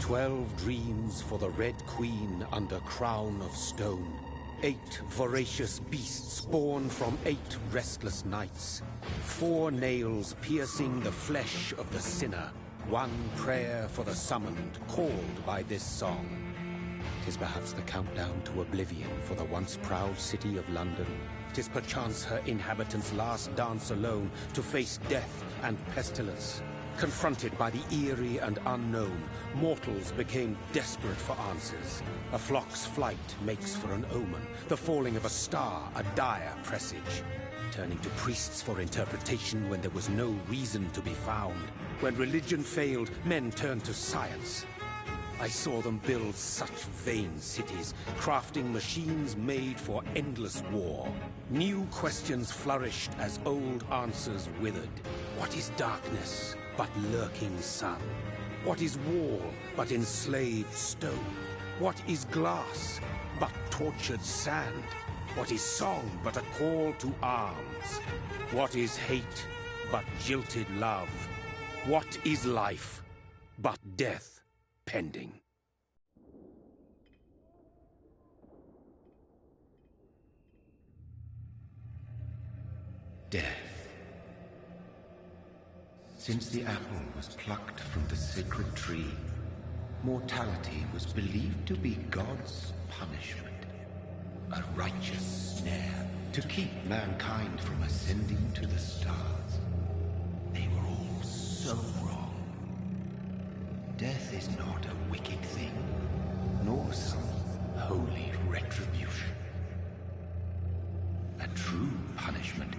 12 dreams for the Red Queen under crown of stone. 8 voracious beasts born from 8 restless nights. 4 nails piercing the flesh of the sinner. 1 prayer for the summoned, called by this song. 'Tis perhaps the countdown to oblivion for the once proud city of London. 'Tis perchance her inhabitants' last dance alone to face death and pestilence. Confronted by the eerie and unknown, mortals became desperate for answers. A flock's flight makes for an omen, the falling of a star a dire presage. Turning to priests for interpretation when there was no reason to be found. When religion failed, men turned to science. I saw them build such vain cities, crafting machines made for endless war. New questions flourished as old answers withered. What is darkness but lurking sun? What is wall but enslaved stone? What is glass but tortured sand? What is song but a call to arms? What is hate but jilted love? What is life but death pending? Death. Since the apple was plucked from the sacred tree, mortality was believed to be God's punishment. A righteous snare to keep mankind from ascending to the stars. They were all so wrong. Death is not a wicked thing, nor some holy retribution. A true punishment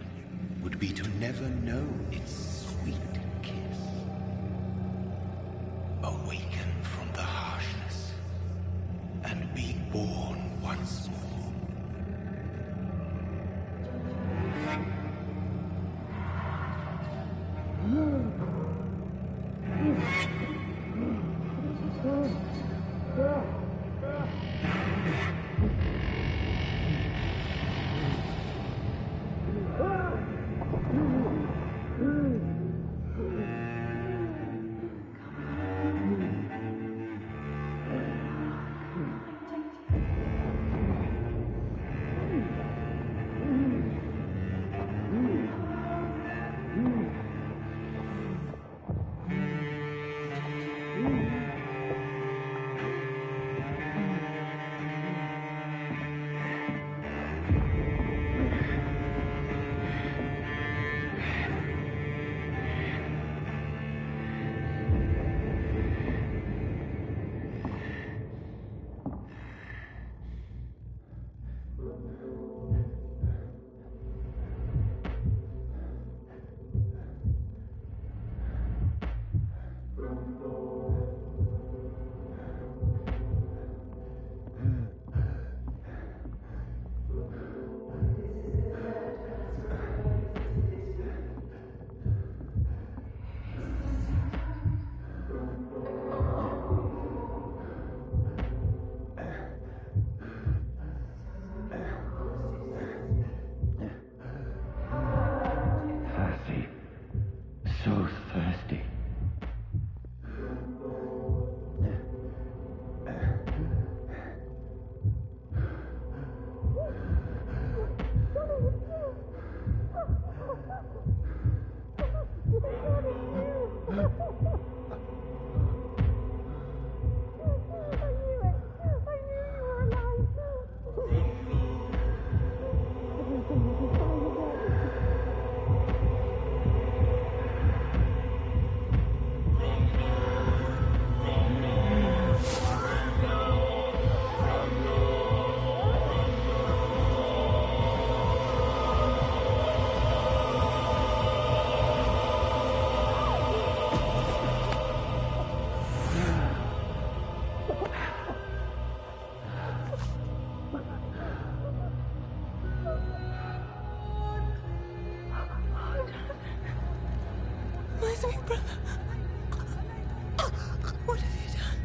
would be to never know its sweet kiss. Awaken from the harshness and be born once more.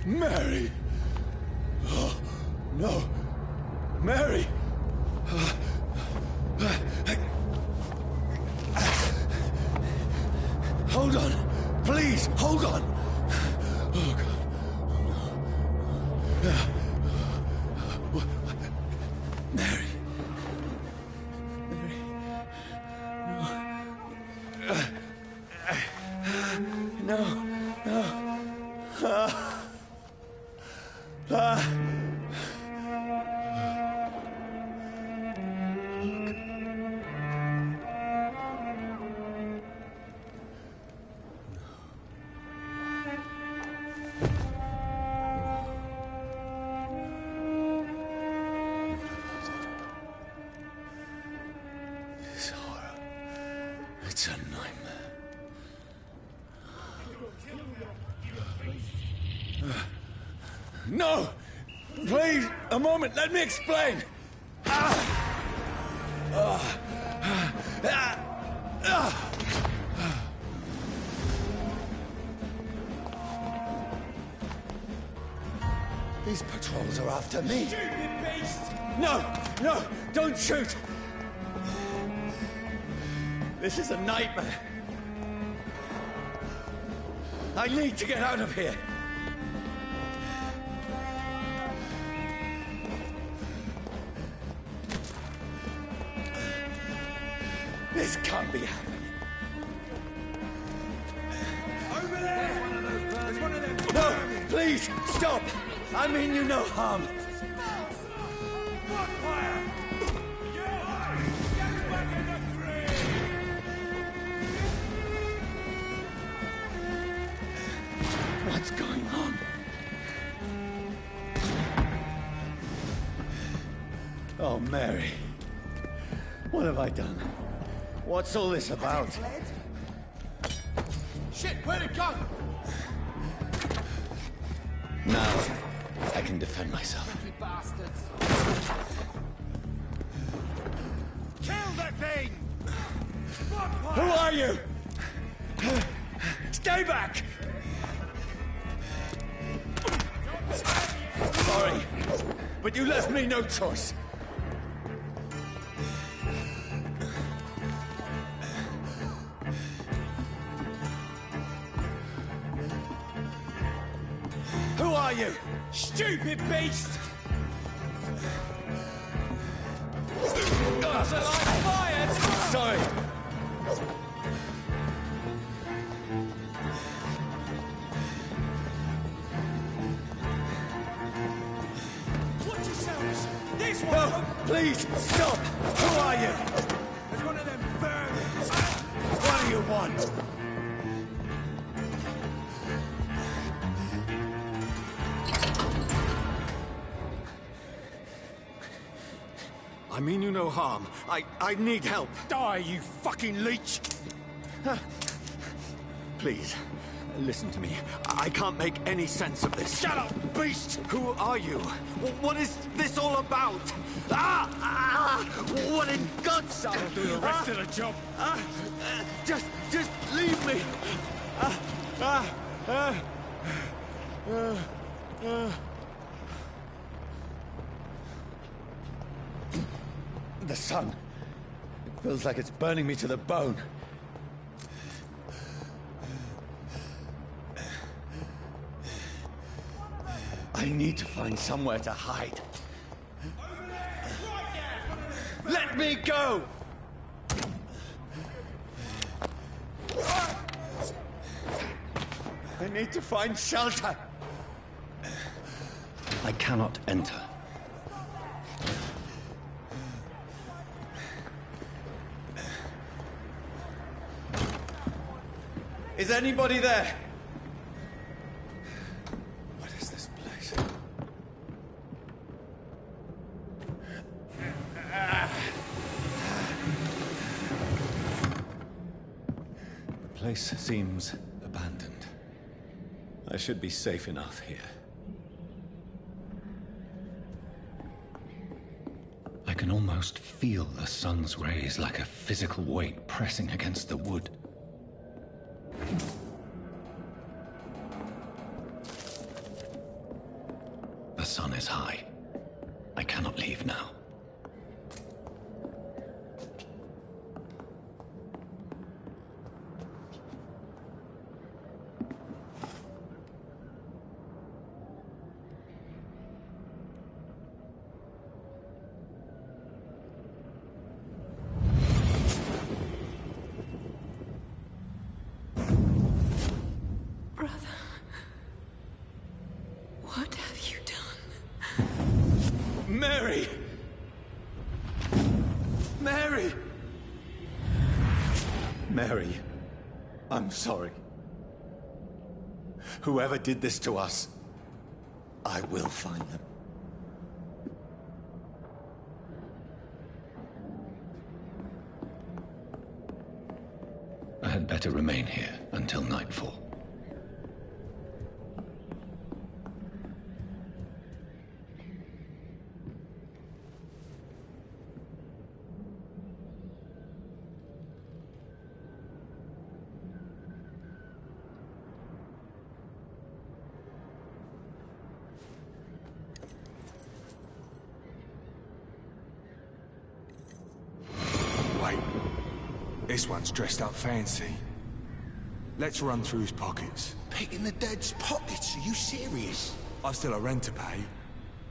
Mary! Oh, no! Mary! Hold on! Please, hold on! Oh, God. It's a nightmare. No! Please, a moment, let me explain! These patrols are after me. Stupid beast! No! No! Don't shoot! This is a nightmare. I need to get out of here. This can't be happening. Over there! There's one of them! No! Please! Stop! I mean you no harm. What fire? Get back in the grave! What's going on? Oh, Mary. What have I done? What's all this about? Shit, where'd it go? Now, I can defend myself. You bastards! Kill that thing! Who are you? Stay back! Sorry, but you left me no choice. Who are you? Stupid beast! Sorry. Watch yourselves! This one! No, please, stop! Who are you? There's one of them vermin! What do you want? I mean you no harm. I need help. Die, you fucking leech! Please, listen to me. I can't make any sense of this. Shut up, beast! Who are you? What is this all about? What in God's... That'll do the rest of the job! Just leave me. The sun. It feels like it's burning me to the bone. I need to find somewhere to hide. Let me go! I need to find shelter. I cannot enter. Is anybody there? What is this place? The place seems abandoned. I should be safe enough here. I can almost feel the sun's rays like a physical weight pressing against the wood. The sun is high. I cannot leave now. What have you done? Mary! Mary! Mary, I'm sorry. Whoever did this to us, I will find them. had better remain here until nightfall. Wait. This one's dressed up fancy. Let's run through his pockets. Picking the dead's pockets? Are you serious? I've still a rent to pay.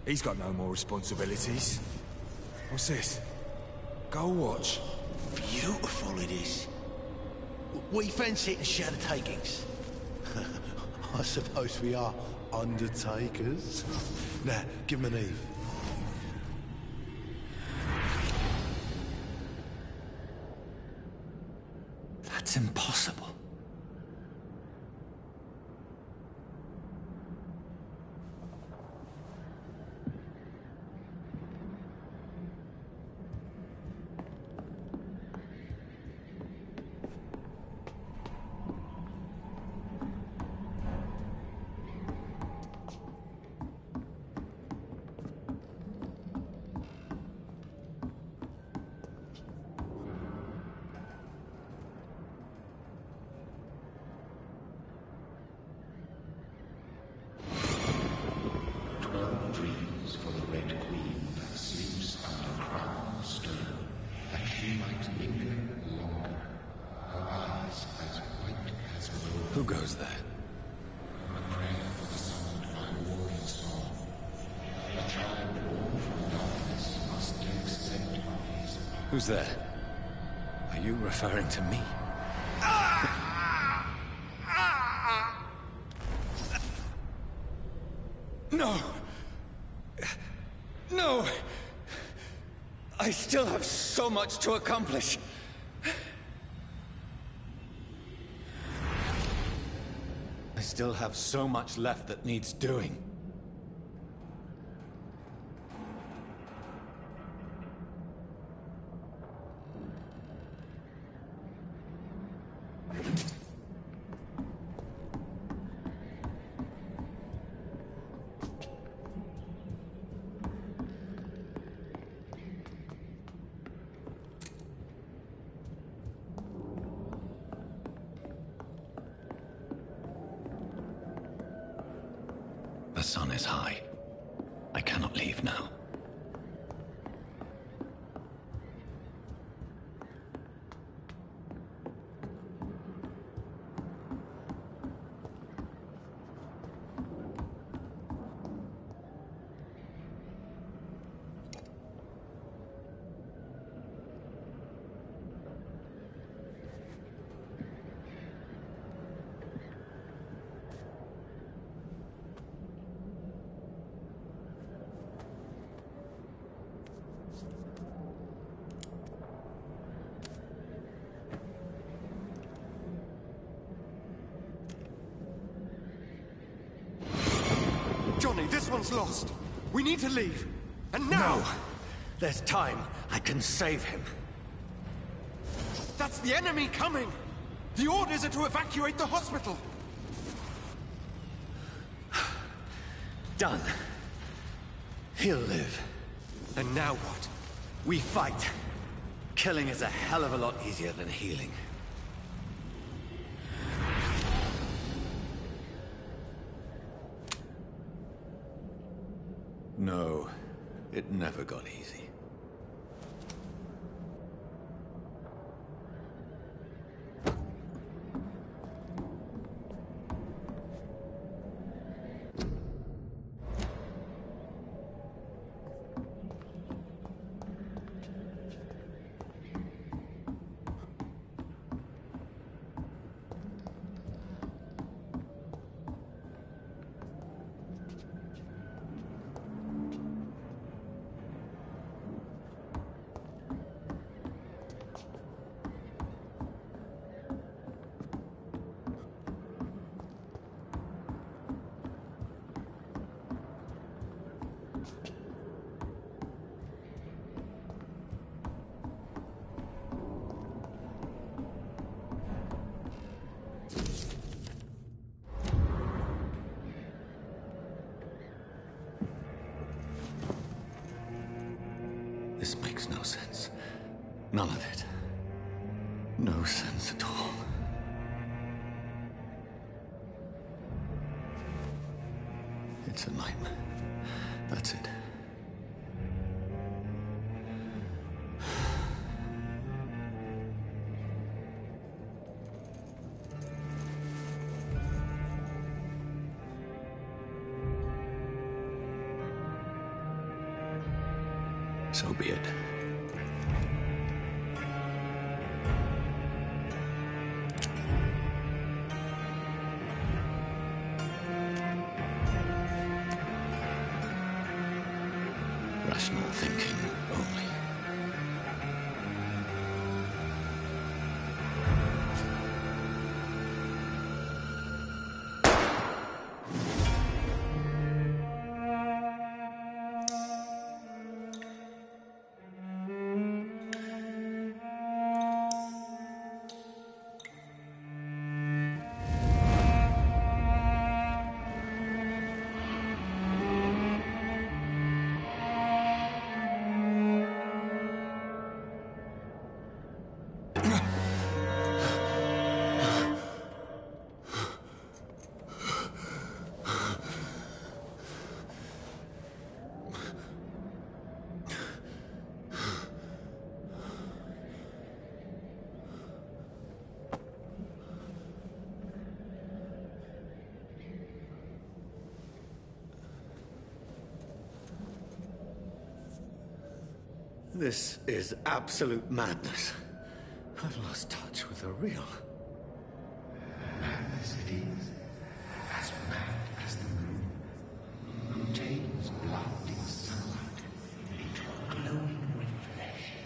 He's got no more responsibilities. What's this? Gold watch. Beautiful it is. We fence it and share the takings. I suppose we are undertakers. Now, give him an Eve. That's impossible. For the Red Queen that sleeps under crown of stone, that she might linger longer, her eyes as white as wool. Who goes there? A prayer for the summoned by warring song. A child born from darkness must accept of his power. Who's there? Are you referring to me? No! No! I still have so much to accomplish. I still have so much left that needs doing. The sun is high. I cannot leave now. Johnny, this one's lost. We need to leave. And now! No! There's time. I can save him. That's the enemy coming! The orders are to evacuate the hospital! Done. He'll live. And now what? We fight. Killing is a hell of a lot easier than healing. No, it never got easy. None of it. No sense at all. It's a nightmare. That's it. So be it. Rational thinking only. This is absolute madness. I've lost touch with the real. Madness it is, as mad as the moon, who takes blinding sunlight into a glowing reflection.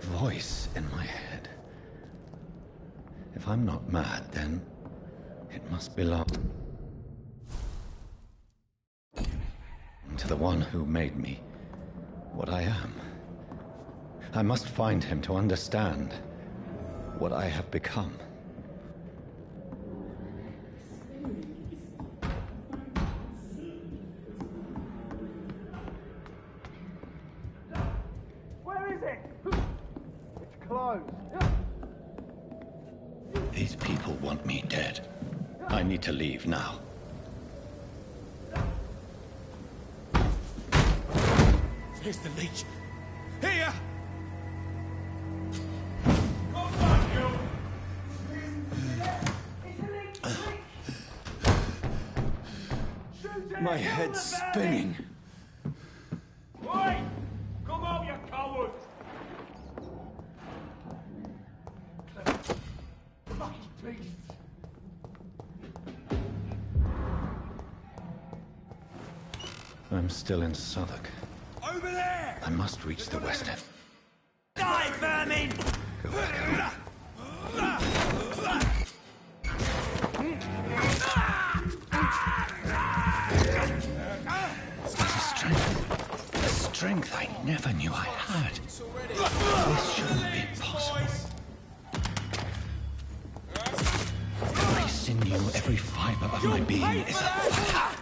Voice in my head. If I'm not mad, then it must belong to the one who made me what I am. I must find him to understand what I have become. These people want me dead. I need to leave now. Here's the leech. Here! My head's spinning. Oi! Come on, you coward! Fucking beast! I'm still in Southwark. Over there! I must reach the west end. Die, vermin! Go back. There's a strength I never knew I had. This shouldn't be possible. sinew, every fiber of my being is a battle.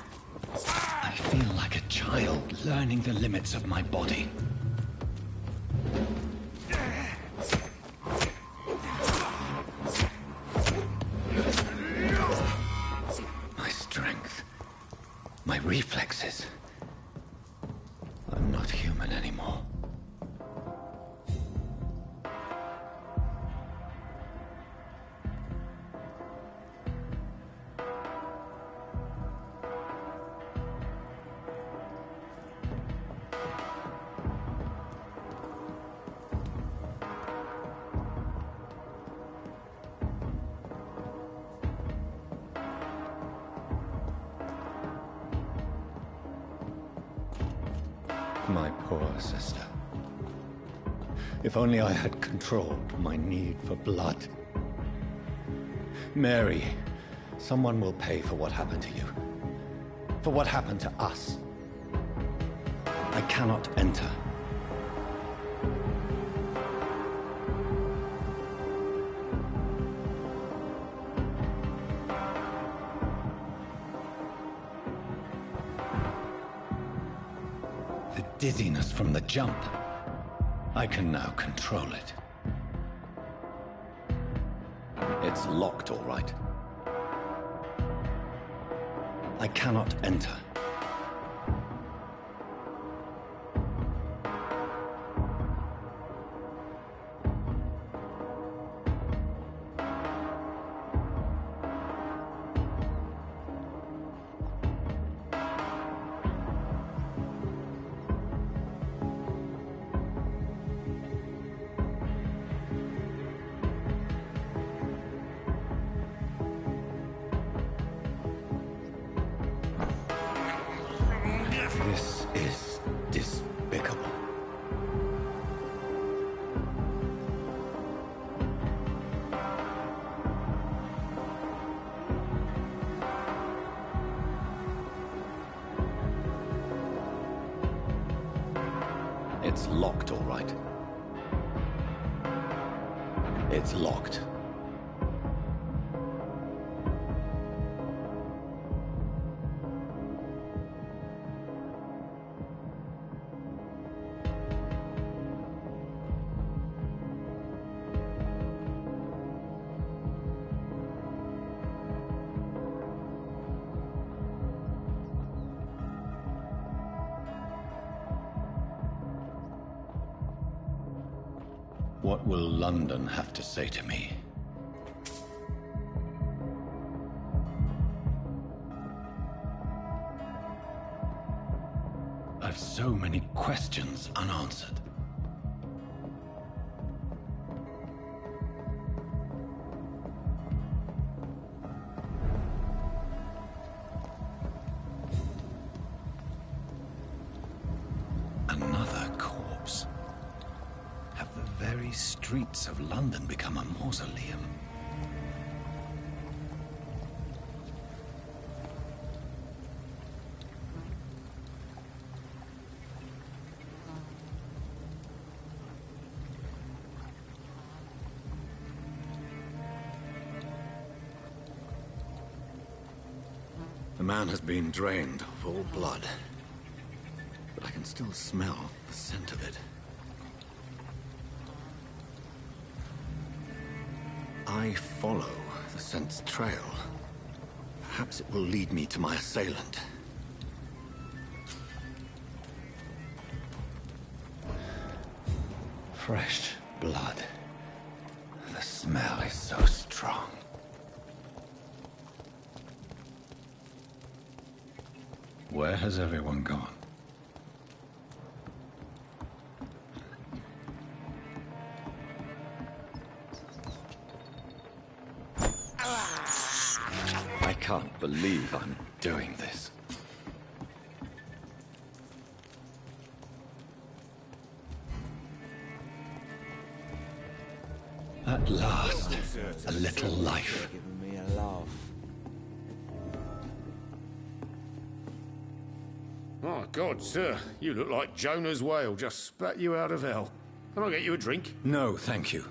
I feel like a child learning the limits of my body. My strength, my reflexes. I'm not human anymore. My poor sister. If only I had controlled my need for blood. Mary, someone will pay for what happened to you. For what happened to us. I cannot enter. The dizziness from the jump. I can now control it. It's locked, all right. I cannot enter. This is despicable. It's locked, all right. It's locked. What will London have to say to me? I've so many questions unanswered. Another corpse. Have the very streets of London become a mausoleum? The man has been drained of all blood, but I can still smell the scent of it. I follow the scent's trail. Perhaps it will lead me to my assailant. Fresh blood. The smell is so strong. Where has everyone gone? I can't believe I'm doing this. At last, a little life. Giving me a laugh. My God, sir, you look like Jonah's whale just spat you out of hell. Can I get you a drink? No, thank you.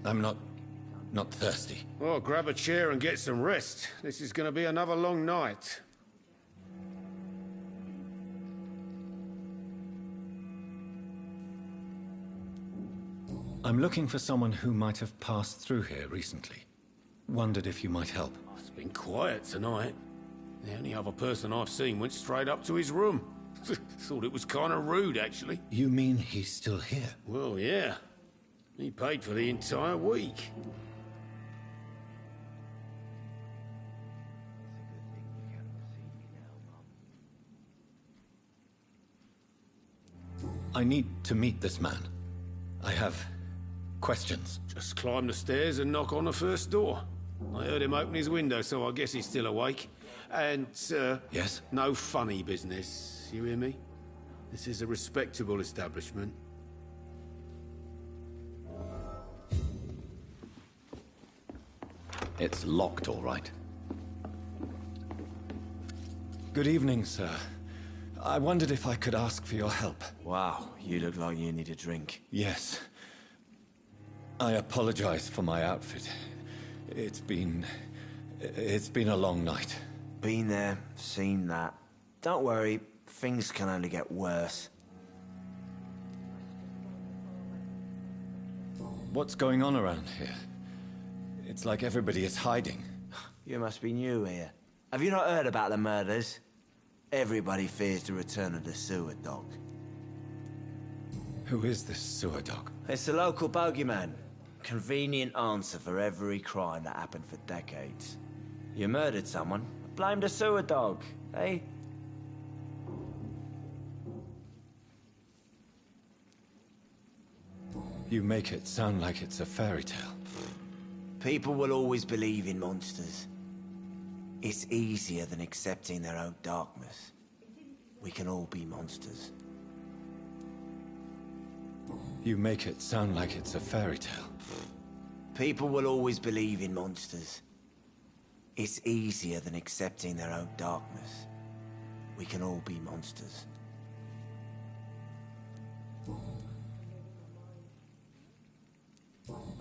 I'm not Not thirsty. Well, grab a chair and get some rest. This is going to be another long night. I'm looking for someone who might have passed through here recently. Wondered if you might help. It's been quiet tonight. The only other person I've seen went straight up to his room. Thought it was kind of rude, actually. You mean he's still here? Well, yeah. He paid for the entire week. I need to meet this man. I have questions. Just climb the stairs and knock on the first door. I heard him open his window, so I guess he's still awake. And, Yes? no funny business. You hear me? This is a respectable establishment. It's locked, all right. Good evening, sir. I wondered if I could ask for your help. Wow, you look like you need a drink. Yes. I apologize for my outfit. It's been a long night. Been there, seen that. Don't worry, things can only get worse. What's going on around here? It's like everybody is hiding. You must be new here. Have you not heard about the murders? Everybody fears the return of the sewer dog. Who is this sewer dog? It's the local bogeyman. Convenient answer for every crime that happened for decades. You murdered someone, blame the sewer dog, eh? You make it sound like it's a fairy tale. People will always believe in monsters. It's easier than accepting their own darkness. We can all be monsters. You make it sound like it's a fairy tale. People will always believe in monsters. It's easier than accepting their own darkness. We can all be monsters.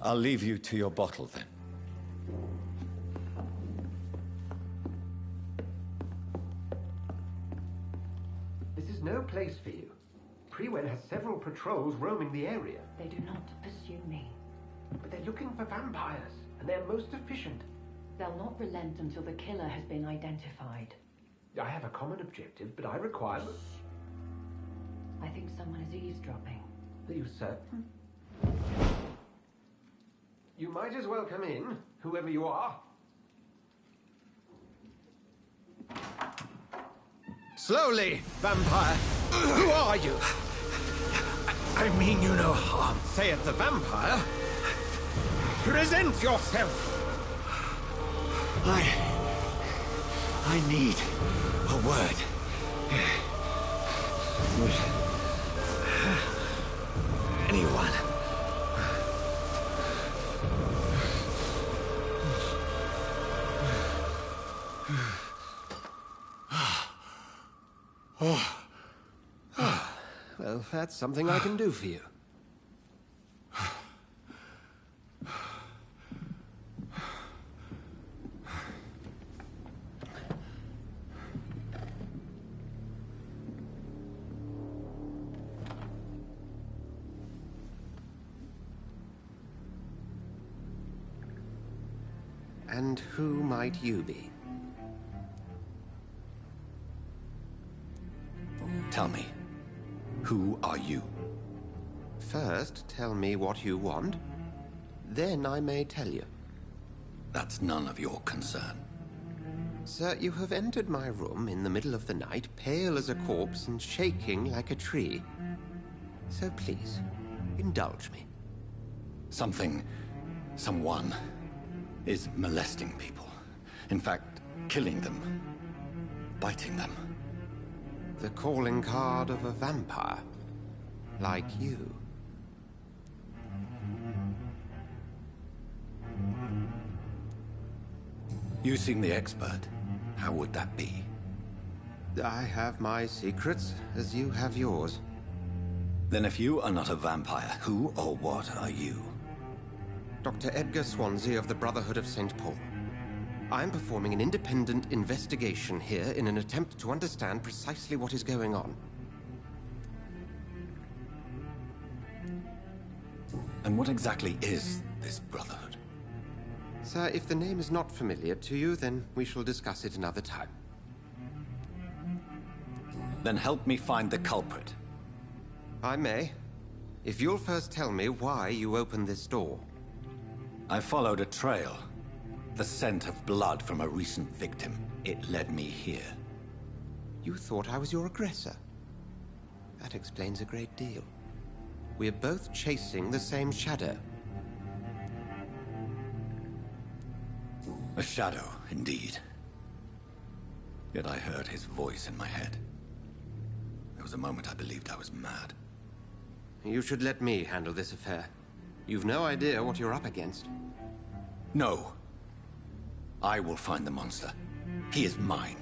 I'll leave you to your bottle then. This is no place for you. Prewen has several patrols roaming the area. They do not pursue me. But they're looking for vampires, and they're most efficient. They'll not relent until the killer has been identified. I have a common objective, but I require... I think someone is eavesdropping. Are you certain? You might as well come in, whoever you are. Slowly, vampire. Who are you? I mean you no harm, saith the vampire. Present yourself. I need a word. Anyone. Well, that's something I can do for you. And who might you be? Tell me, who are you? First, tell me what you want. Then I may tell you. That's none of your concern. Sir, you have entered my room in the middle of the night, pale as a corpse and shaking like a tree. So please, indulge me. Someone is molesting people. In fact, killing them. Biting them. The calling card of a vampire. Like you. You seem the expert. How would that be? I have my secrets, as you have yours. Then if you are not a vampire, who or what are you? Dr. Edgar Swansea of the Brotherhood of St. Paul. I am performing an independent investigation here in an attempt to understand precisely what is going on. And what exactly is this Brotherhood? Sir, if the name is not familiar to you, then we shall discuss it another time. Then help me find the culprit. I may. If you'll first tell me why you opened this door. I followed a trail. The scent of blood from a recent victim. It led me here. You thought I was your aggressor. That explains a great deal. We're both chasing the same shadow. A shadow, indeed. Yet I heard his voice in my head. There was a moment I believed I was mad. You should let me handle this affair. You've no idea what you're up against. No. I will find the monster. He is mine.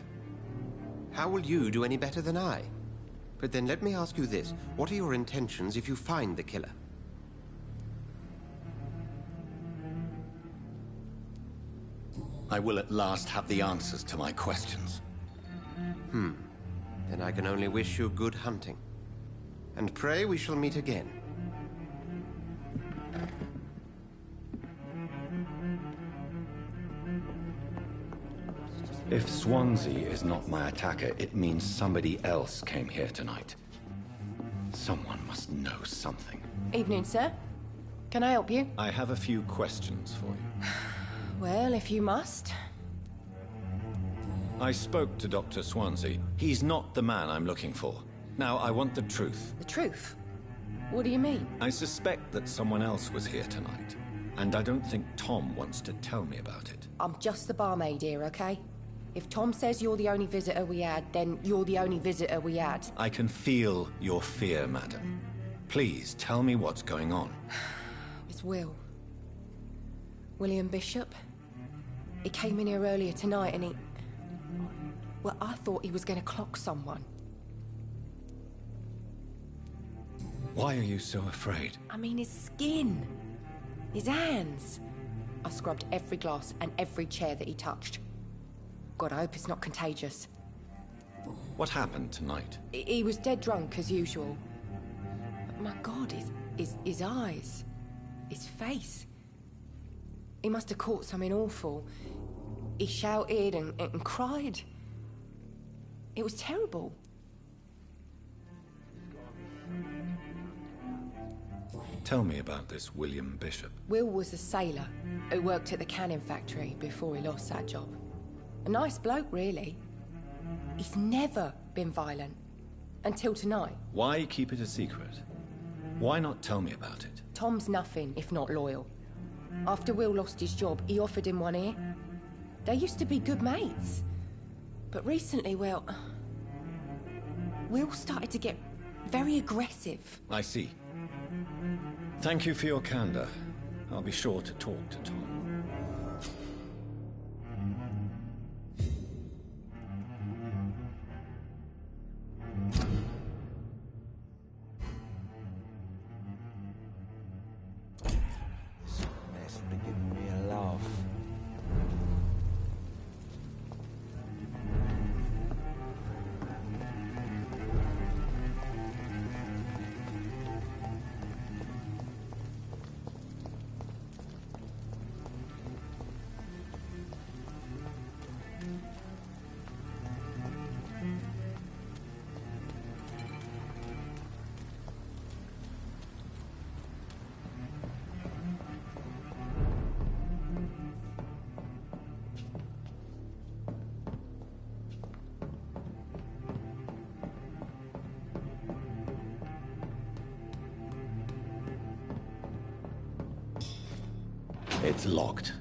How will you do any better than I? But then let me ask you this. What are your intentions if you find the killer? I will at last have the answers to my questions. Then I can only wish you good hunting. And pray we shall meet again. If Swansea is not my attacker, it means somebody else came here tonight. Someone must know something. Evening, sir. Can I help you? I have a few questions for you. Well, if you must. I spoke to Dr. Swansea. He's not the man I'm looking for. Now, I want the truth. The truth? What do you mean? I suspect that someone else was here tonight. And I don't think Tom wants to tell me about it. I'm just the barmaid here, okay? If Tom says you're the only visitor we had, then you're the only visitor we had. I can feel your fear, madam. Please, tell me what's going on. It's Will. William Bishop. He came in here earlier tonight and he... Well, I thought he was going to clock someone. Why are you so afraid? I mean, his skin. His hands. I scrubbed every glass and every chair that he touched. God, I hope it's not contagious. What happened tonight? He was dead drunk, as usual. But my God, his eyes. His face. He must have caught something awful. He shouted and cried. It was terrible. Tell me about this William Bishop. Will was a sailor who worked at the cannon factory before he lost that job. A nice bloke, really. He's never been violent. Until tonight. Why keep it a secret? Why not tell me about it? Tom's nothing if not loyal. After Will lost his job, he offered him one ear. They used to be good mates. But recently, well... Will started to get very aggressive. I see. Thank you for your candor. I'll be sure to talk to Tom. It's locked.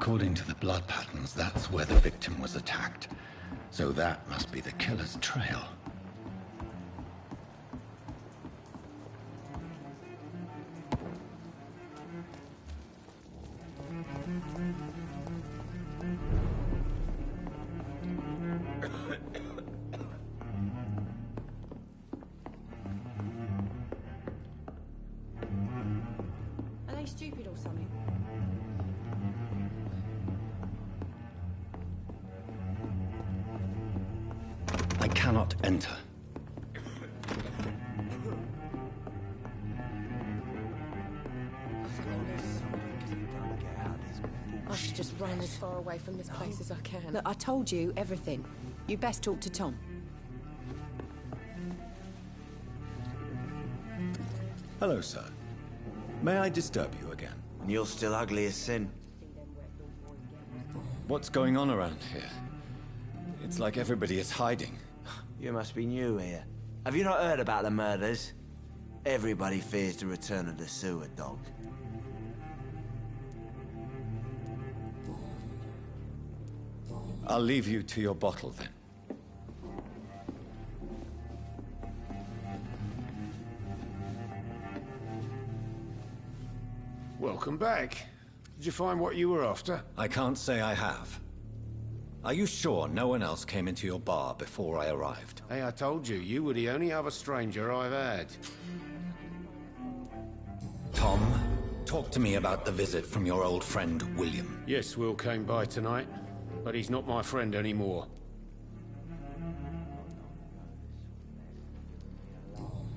According to the blood patterns, that's where the victim was attacked. So that must be the killer's trail. Are they stupid or something? I cannot enter. I should just run as far away from this place as I can. Look, I told you everything. You best talk to Tom. Hello, sir. May I disturb you again? And you're still ugly as sin. What's going on around here? It's like everybody is hiding. You must be new here. Have you not heard about the murders? Everybody fears the return of the sewer dog. I'll leave you to your bottle then. Welcome back. Did you find what you were after? I can't say I have. Are you sure no one else came into your bar before I arrived? Hey, I told you, you were the only other stranger I've had. Tom, talk to me about the visit from your old friend, William. Yes, Will came by tonight, but he's not my friend anymore.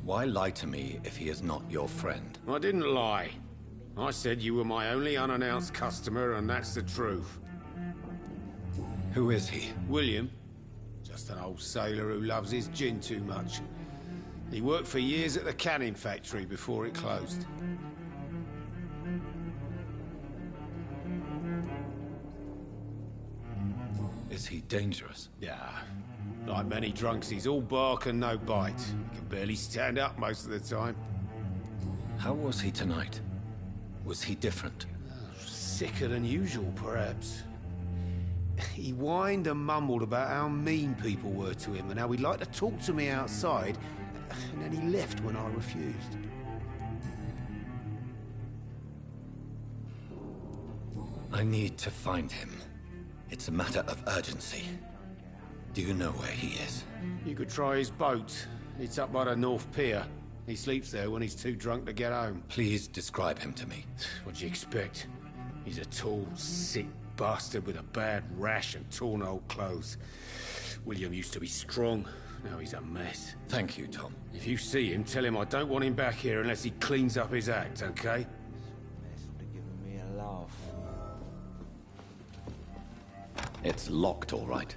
Why lie to me if he is not your friend? I didn't lie. I said you were my only unannounced customer, and that's the truth. Who is he? William. Just an old sailor who loves his gin too much. He worked for years at the canning factory before it closed. Is he dangerous? Yeah. Like many drunks, he's all bark and no bite. He can barely stand up most of the time. How was he tonight? Was he different? Sicker than usual, perhaps. He whined and mumbled about how mean people were to him and how he'd like to talk to me outside, and then he left when I refused. I need to find him. It's a matter of urgency. Do you know where he is? You could try his boat. It's up by the North Pier. He sleeps there when he's too drunk to get home. Please describe him to me. What do you expect? He's a tall, sick bastard with a bad rash and torn old clothes. William used to be strong. Now he's a mess. Thank you, Tom. If you see him, tell him I don't want him back here unless he cleans up his act, okay? This would have given me a laugh. It's locked, all right.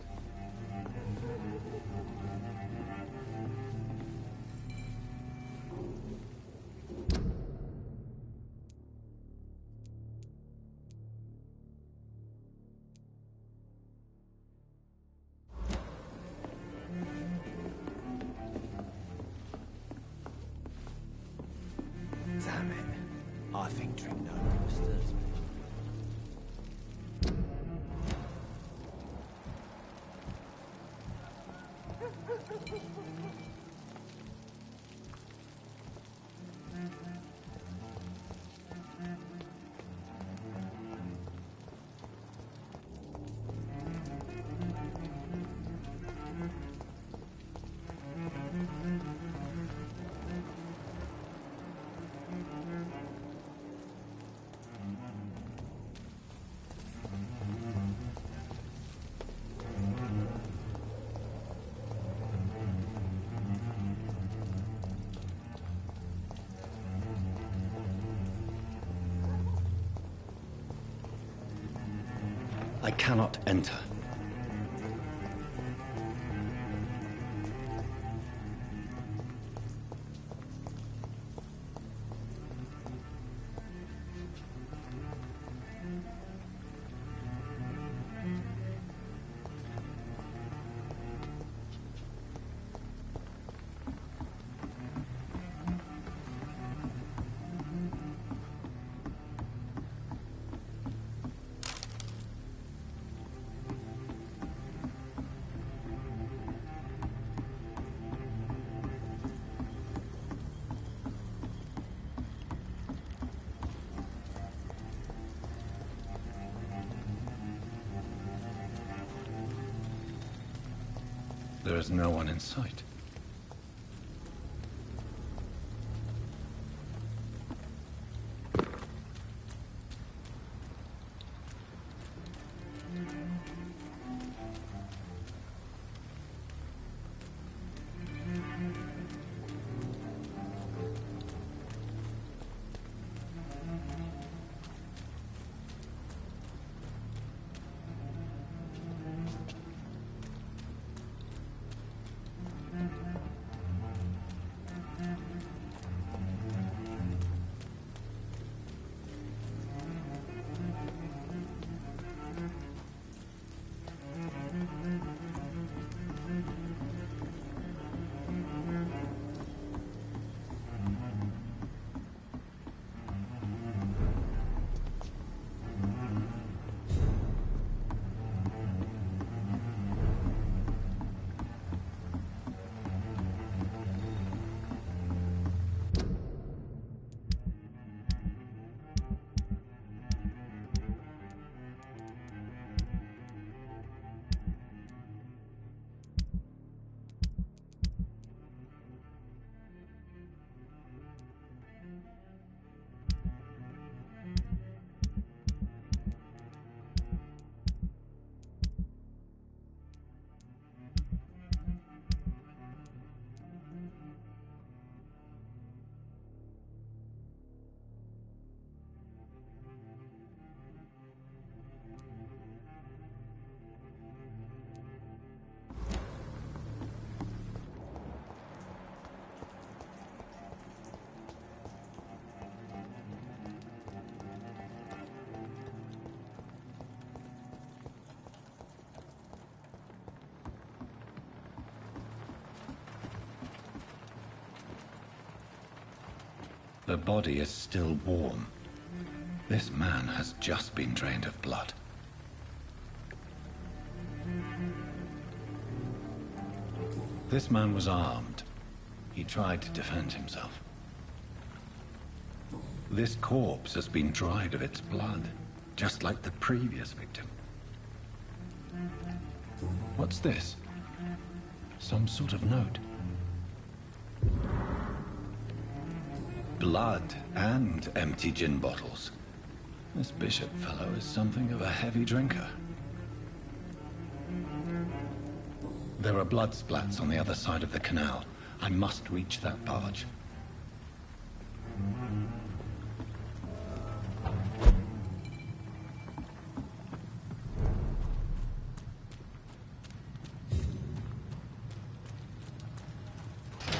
Damn it. I think drink no longer stirs me. I cannot enter. there is no one in sight. The body is still warm. This man has just been drained of blood. This man was armed. He tried to defend himself. This corpse has been dried of its blood, just like the previous victim. What's this? Some sort of note. Blood and empty gin bottles. This bishop fellow is something of a heavy drinker. There are blood splats on the other side of the canal. I must reach that barge.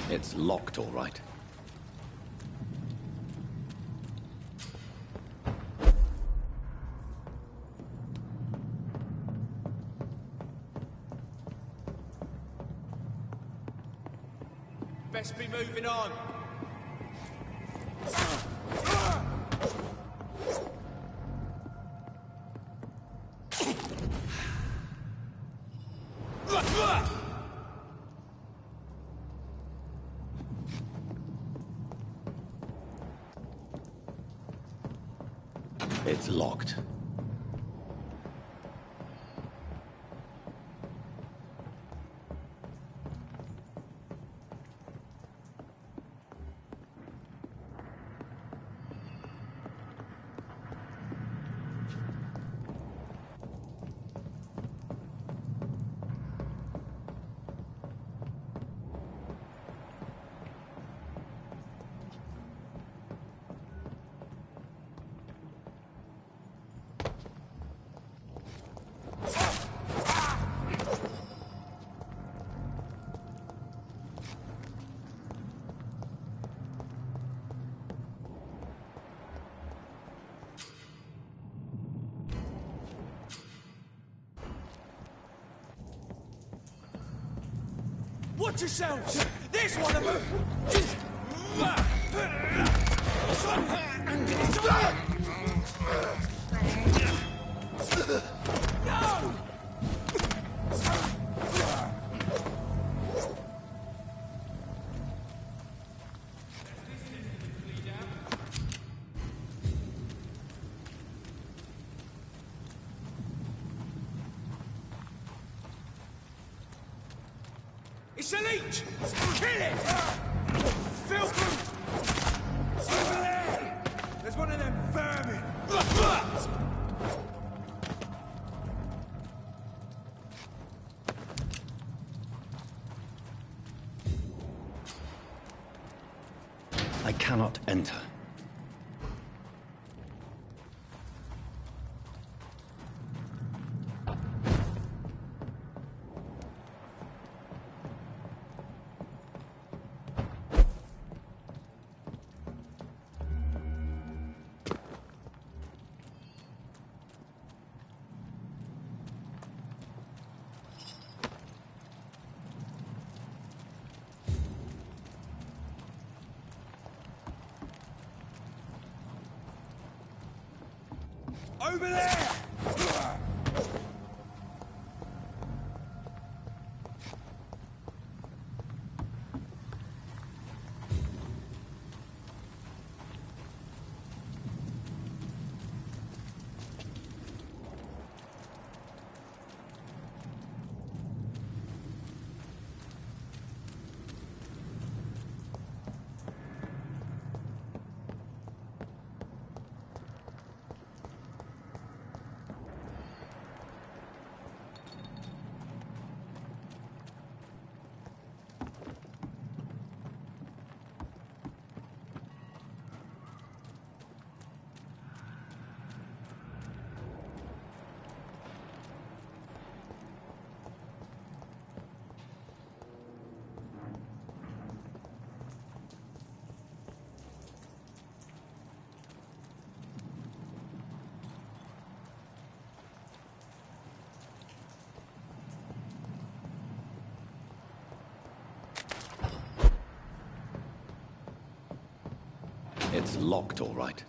It's locked, all right. Best be moving on. It's locked. Watch yourselves! There's one of them! No! It's a leech! Kill it! Filth! Over there! There's one of them vermin! I cannot enter. Over there! It's locked, all right.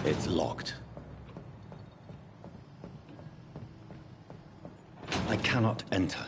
It's locked. I cannot enter.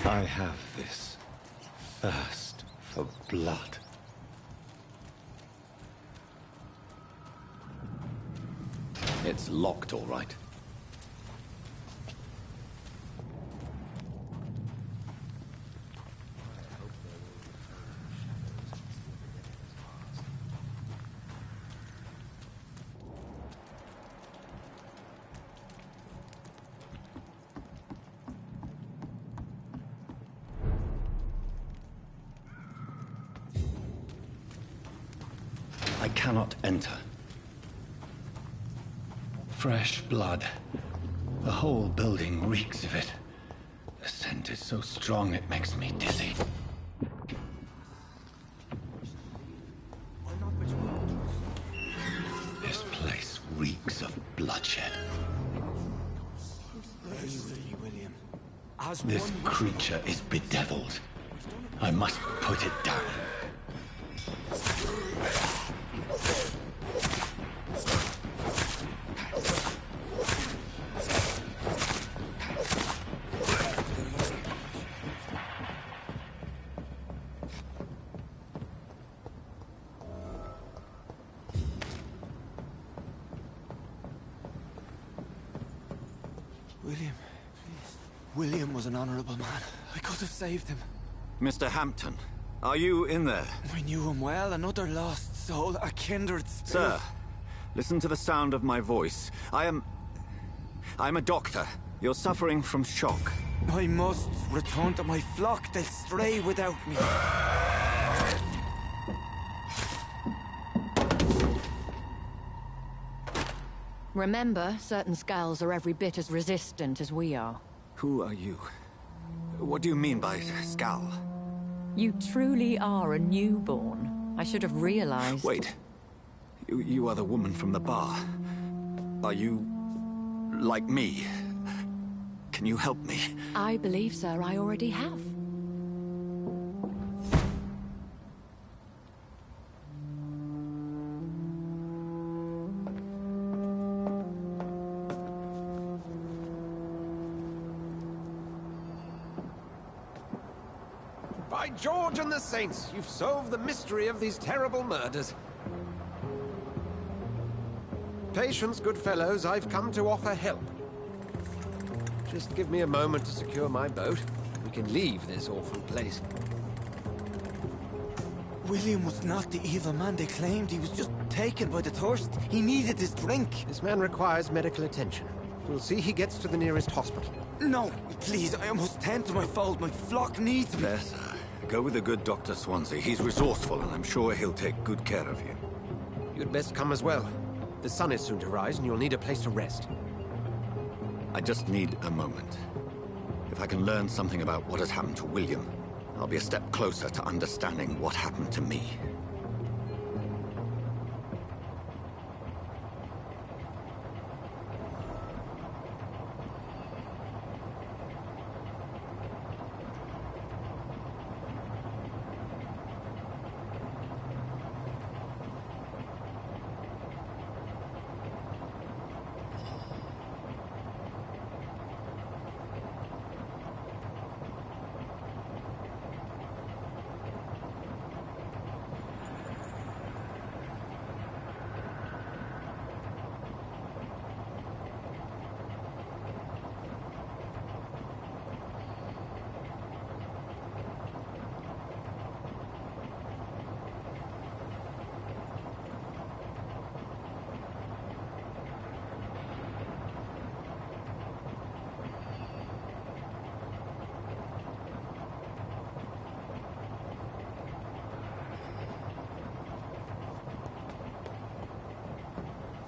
I have this thirst for blood. It's locked, all right. I cannot enter. Fresh blood. The whole building reeks of it. The scent is so strong it makes me dizzy. This place reeks of bloodshed. William. This creature is bedeviled. I must put it down. William, please. William was an honorable man. I could have saved him. Mr. Hampton, are you in there? I knew him well, another lost soul, a kindred spirit. Sir, listen to the sound of my voice. I'm a doctor. You're suffering from shock. I must return to my flock. They'll stray without me. Remember, certain skulls are every bit as resistant as we are. Who are you? What do you mean by Skal? You truly are a newborn. I should have realized. Wait. You are the woman from the bar. Are you... like me? Can you help me? I believe, sir, I already have. By George and the Saints, you've solved the mystery of these terrible murders. Patience, good fellows, I've come to offer help. Just give me a moment to secure my boat. We can leave this awful place. William was not the evil man they claimed. He was just taken by the thirst. He needed his drink. This man requires medical attention. We'll see he gets to the nearest hospital. No, please, I must tend to my fold. My flock needs me. There, sir. Go with the good Dr. Swansea. He's resourceful, and I'm sure he'll take good care of you. You'd best come as well. The sun is soon to rise, and you'll need a place to rest. I just need a moment. If I can learn something about what has happened to William, I'll be a step closer to understanding what happened to me.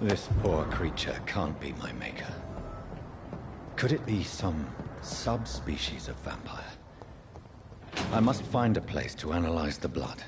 This poor creature can't be my maker. Could it be some subspecies of vampire? I must find a place to analyze the blood.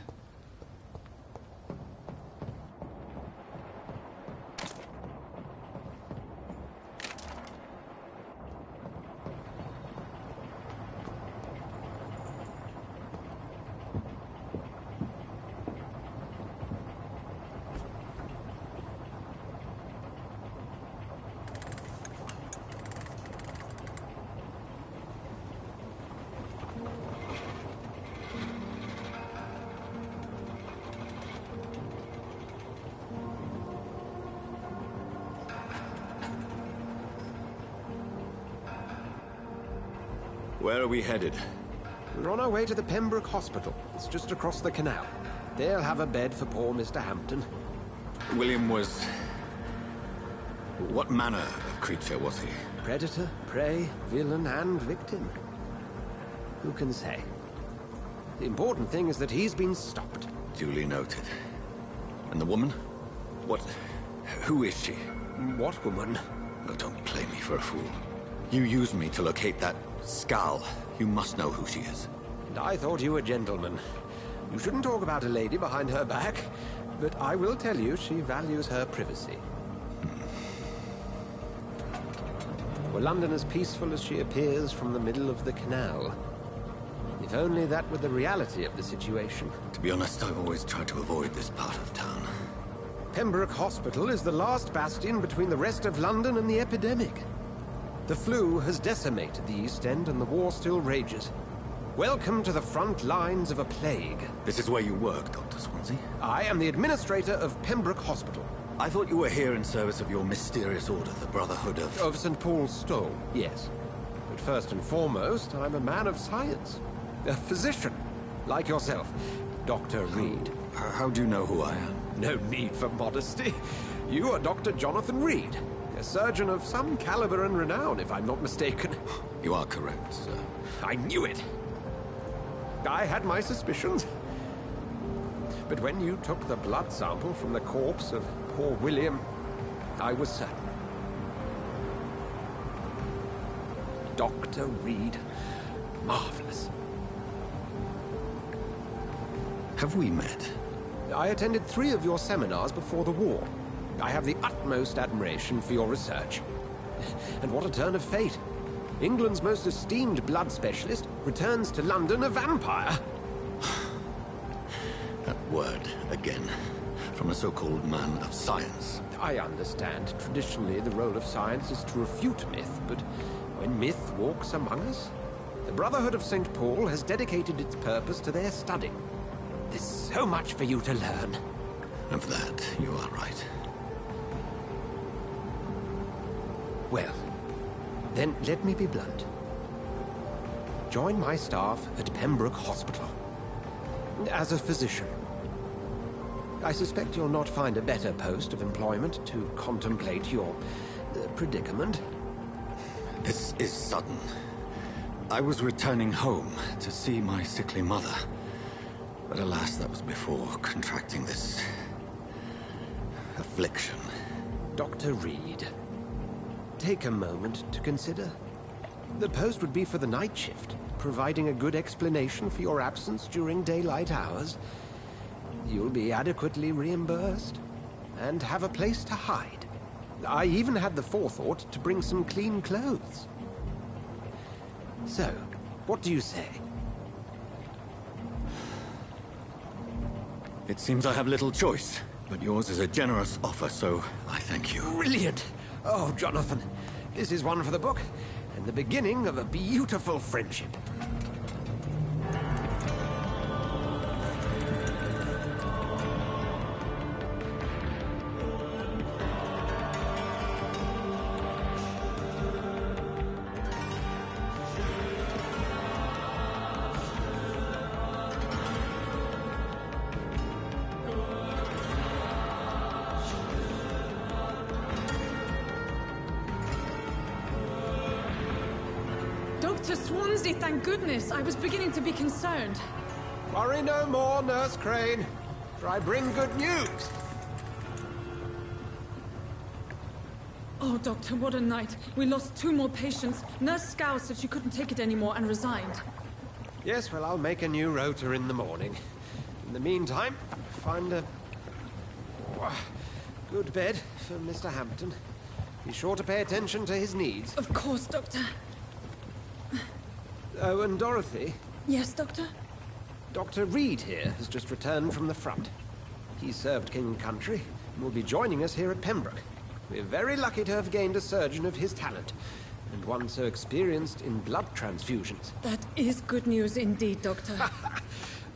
Where are we headed? We're on our way to the Pembroke Hospital. It's just across the canal. They'll have a bed for poor Mr. Hampton. William was... What manner of creature was he? Predator, prey, villain, and victim. Who can say? The important thing is that he's been stopped. Duly noted. And the woman? What... who is she? What woman? Oh, don't play me for a fool. You used me to locate that skull. You must know who she is. And I thought you a gentleman. You shouldn't talk about a lady behind her back, but I will tell you she values her privacy. Were London as peaceful as she appears from the middle of the canal? If only that were the reality of the situation. To be honest, I've always tried to avoid this part of town. Pembroke Hospital is the last bastion between the rest of London and the epidemic. The flu has decimated the East End and the war still rages. Welcome to the front lines of a plague. This is where you work, Dr. Swansea? I am the administrator of Pembroke Hospital. I thought you were here in service of your mysterious order, the Brotherhood of... Of St. Paul's Stole, yes. But first and foremost, I'm a man of science. A physician, like yourself, Dr. Reed. How do you know who I am? No need for modesty. You are Dr. Jonathan Reed, a surgeon of some caliber and renown, if I'm not mistaken. You are correct, sir. I knew it. I had my suspicions. But when you took the blood sample from the corpse of poor William, I was certain. Dr. Reed. Marvelous. Have we met? I attended 3 of your seminars before the war. I have the utmost admiration for your research. And what a turn of fate. England's most esteemed blood specialist returns to London a vampire. That word, again, from a so-called man of science. I understand. Traditionally, the role of science is to refute myth, but when myth walks among us, the Brotherhood of St. Paul has dedicated its purpose to their study. There's so much for you to learn. Of that, you are right. Well, then let me be blunt. Join my staff at Pembroke Hospital. As a physician. I suspect you'll not find a better post of employment to contemplate your predicament. This is sudden. I was returning home to see my sickly mother. But alas, that was before contracting this... affliction. Dr. Reed, take a moment to consider. The post would be for the night shift, providing a good explanation for your absence during daylight hours. You'll be adequately reimbursed, and have a place to hide. I even had the forethought to bring some clean clothes. So, what do you say? It seems I have little choice, but yours is a generous offer, so I thank you. Brilliant! Oh, Jonathan, this is one for the book, and the beginning of a beautiful friendship. Dr. Swansea, thank goodness. I was beginning to be concerned. Worry no more, Nurse Crane, for I bring good news. Oh, Doctor, what a night. We lost 2 more patients. Nurse Scow said she couldn't take it anymore and resigned. Yes, well, I'll make a new rota in the morning. In the meantime, find a good bed for Mr. Hampton. Be sure to pay attention to his needs. Of course, Doctor. Oh, and Dorothy? Yes, Doctor? Dr. Reed here has just returned from the front. He served King and Country and will be joining us here at Pembroke. We're very lucky to have gained a surgeon of his talent, and one so experienced in blood transfusions. That is good news indeed, Doctor.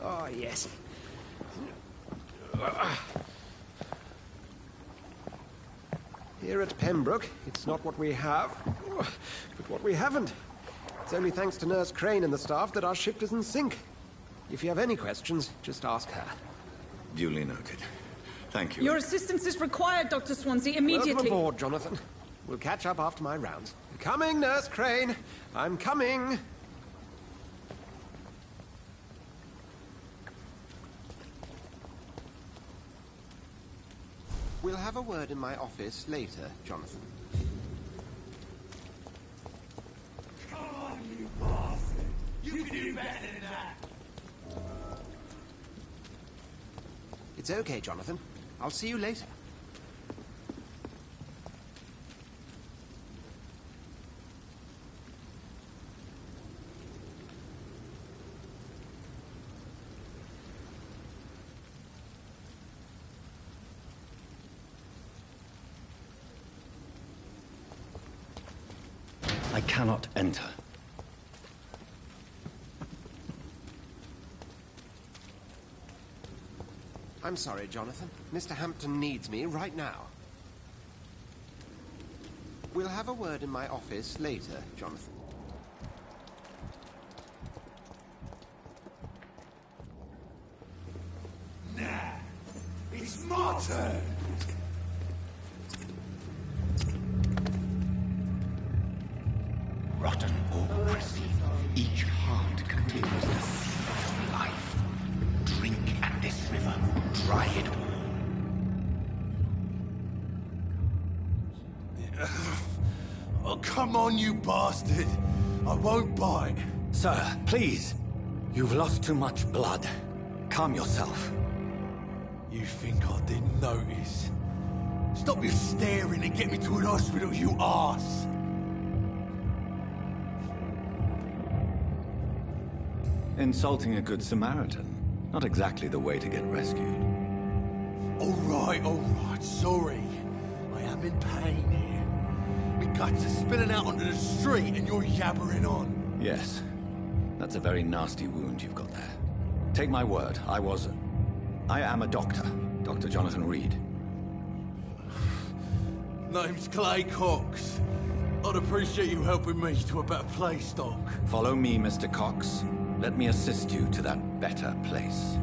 Oh, yes. Here at Pembroke, it's not what we have, but what we haven't. It's only thanks to Nurse Crane and the staff that our ship doesn't sink. If you have any questions, just ask her. Duly noted. Thank you. Your assistance is required, Dr. Swansea, immediately. Welcome aboard, Jonathan. We'll catch up after my rounds. Coming, Nurse Crane. I'm coming. We'll have a word in my office later, Jonathan. Come on, you bastard! You can do better than that! It's okay, Jonathan. I'll see you later. I cannot enter. I'm sorry, Jonathan. Mr. Hampton needs me right now. We'll have a word in my office later, Jonathan. Nah, it's my turn! Rotten or pristine, each heart contains the seed of life. Drink at this river, try it all. Oh, come on, you bastard! I won't bite. Sir, please. You've lost too much blood. Calm yourself. You think I didn't notice? Stop your staring and get me to an hospital, you arse! Insulting a good Samaritan. Not exactly the way to get rescued. All right, sorry. I am in pain here. My guts are spilling out onto the street and you're yabbering on. Yes. That's a very nasty wound you've got there. Take my word, I am a doctor. Dr. Jonathan Reed. Name's Clay Cox. I'd appreciate you helping me to a better place, Doc. Follow me, Mr. Cox. Let me assist you to that better place.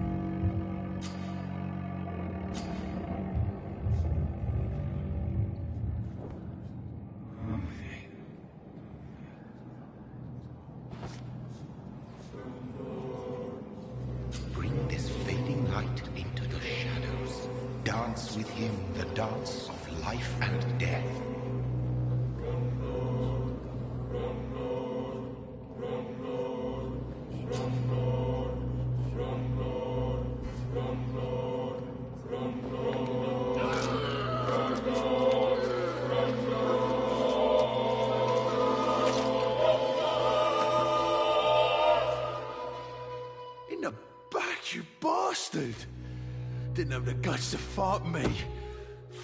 Bring this fading light into the shadows. Dance with him the dance of life and death. In the back, you bastard! Didn't have the guts to fight me.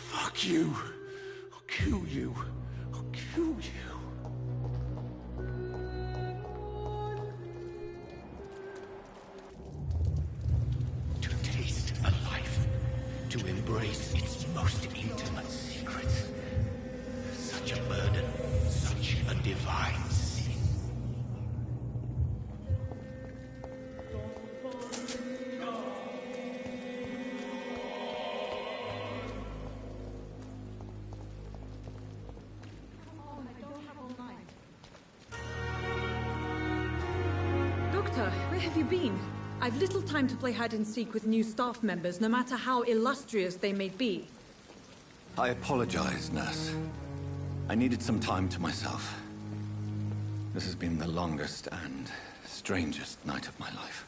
Fuck you. I'll kill you. I'll kill you. To taste a life, to embrace its most intimate secrets. Such a burden, such a divine sin. Doctor, where have you been? I've little time to play hide and seek with new staff members, no matter how illustrious they may be. I apologize, nurse. I needed some time to myself. This has been the longest and strangest night of my life.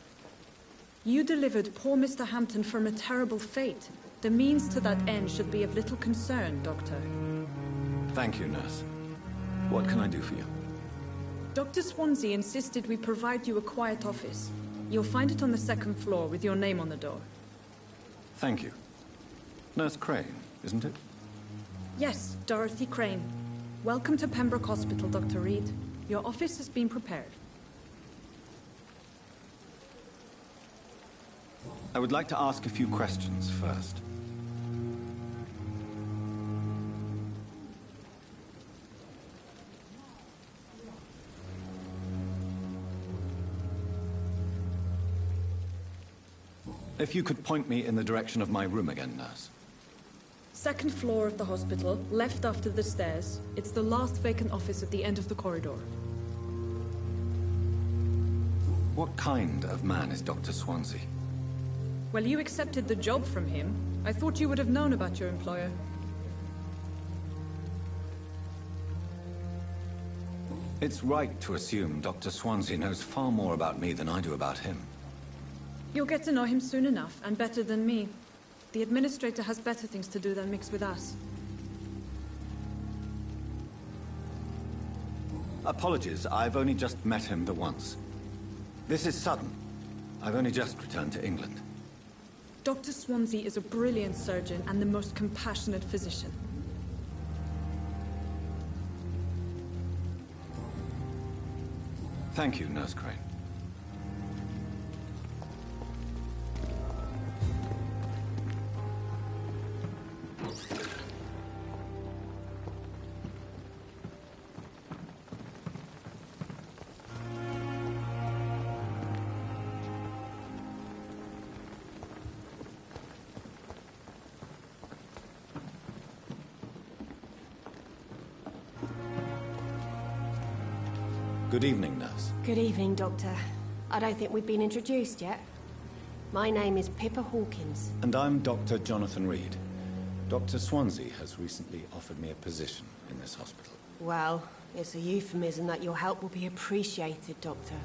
You delivered poor Mr. Hampton from a terrible fate. The means to that end should be of little concern, Doctor. Thank you, nurse. What can I do for you? Dr. Swansea insisted we provide you a quiet office. You'll find it on the second floor with your name on the door. Thank you. Nurse Crane, isn't it? Yes, Dorothy Crane. Welcome to Pembroke Hospital, Dr. Reed. Your office has been prepared. I would like to ask a few questions first. If you could point me in the direction of my room again, nurse. Second floor of the hospital, left after the stairs. It's the last vacant office at the end of the corridor. What kind of man is Dr. Swansea? Well, you accepted the job from him. I thought you would have known about your employer. It's right to assume Dr. Swansea knows far more about me than I do about him. You'll get to know him soon enough, and better than me. The administrator has better things to do than mix with us. Apologies, I've only just met him the once. This is sudden. I've only just returned to England. Dr. Swansea is a brilliant surgeon and the most compassionate physician. Thank you, Nurse Crane. Good evening, nurse. Good evening, Doctor. I don't think we've been introduced yet. My name is Pippa Hawkins. And I'm Dr. Jonathan Reed. Dr. Swansea has recently offered me a position in this hospital. Well, it's a euphemism that your help will be appreciated, Doctor.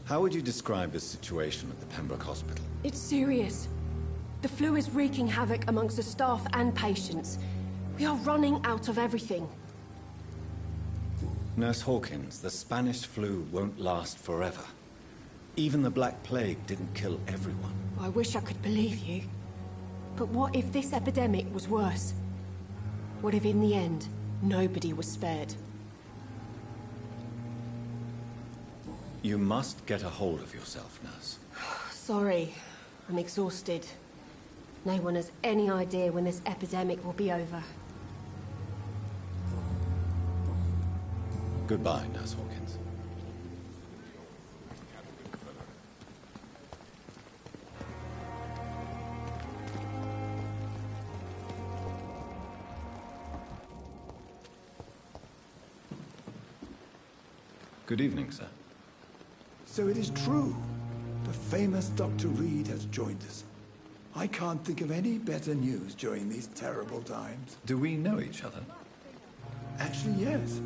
How would you describe the situation at the Pembroke Hospital? It's serious. The flu is wreaking havoc amongst the staff and patients. We are running out of everything. Nurse Hawkins, the Spanish flu won't last forever. Even the Black Plague didn't kill everyone. I wish I could believe you. But what if this epidemic was worse? What if in the end, nobody was spared? You must get a hold of yourself, nurse. Sorry, I'm exhausted. No one has any idea when this epidemic will be over. Goodbye, Nurse Hawkins. Good evening, sir. So it is true. The famous Dr. Reed has joined us. I can't think of any better news during these terrible times. Do we know each other? Actually, yes.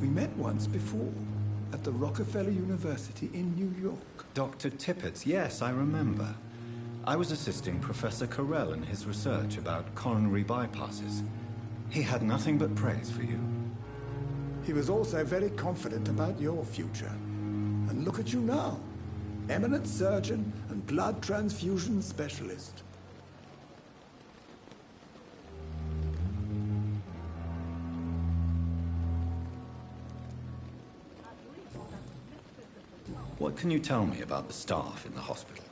We met once before, at the Rockefeller University in New York. Dr. Tippett, yes, I remember. I was assisting Professor Carell in his research about coronary bypasses. He had nothing but praise for you. He was also very confident about your future. And look at you now. Eminent surgeon and blood transfusion specialist. What can you tell me about the staff in the hospital?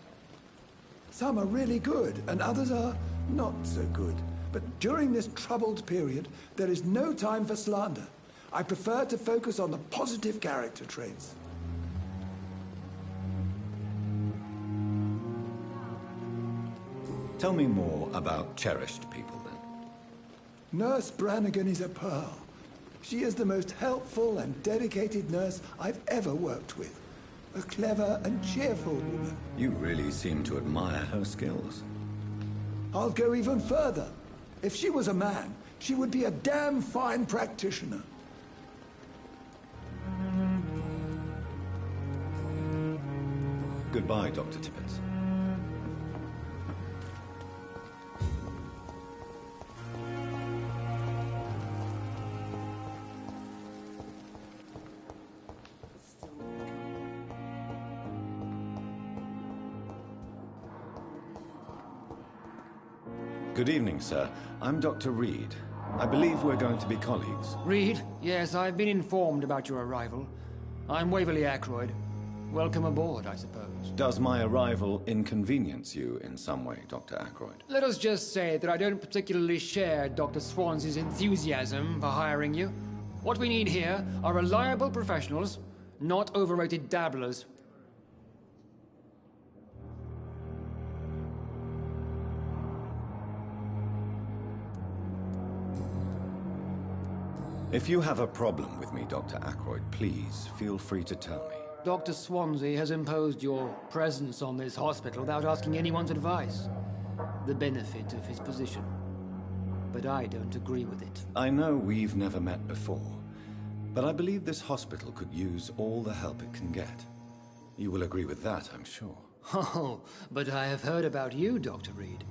Some are really good, and others are not so good. But during this troubled period, there is no time for slander. I prefer to focus on the positive character traits. Tell me more about cherished people, then. Nurse Brannigan is a pearl. She is the most helpful and dedicated nurse I've ever worked with. A clever and cheerful woman. You really seem to admire her skills. I'll go even further. If she was a man, she would be a damn fine practitioner. Goodbye, Dr. Tippett. Good evening, sir. I'm Dr. Reed. I believe we're going to be colleagues. Reed? Yes, I've been informed about your arrival. I'm Waverly Ackroyd. Welcome aboard, I suppose. Does my arrival inconvenience you in some way, Dr. Ackroyd? Let us just say that I don't particularly share Dr. Swansea's enthusiasm for hiring you. What we need here are reliable professionals, not overrated dabblers. If you have a problem with me, Dr. Ackroyd, please feel free to tell me. Dr. Swansea has imposed your presence on this hospital without asking anyone's advice. The benefit of his position. But I don't agree with it. I know we've never met before, but I believe this hospital could use all the help it can get. You will agree with that, I'm sure. Oh, but I have heard about you, Dr. Reed.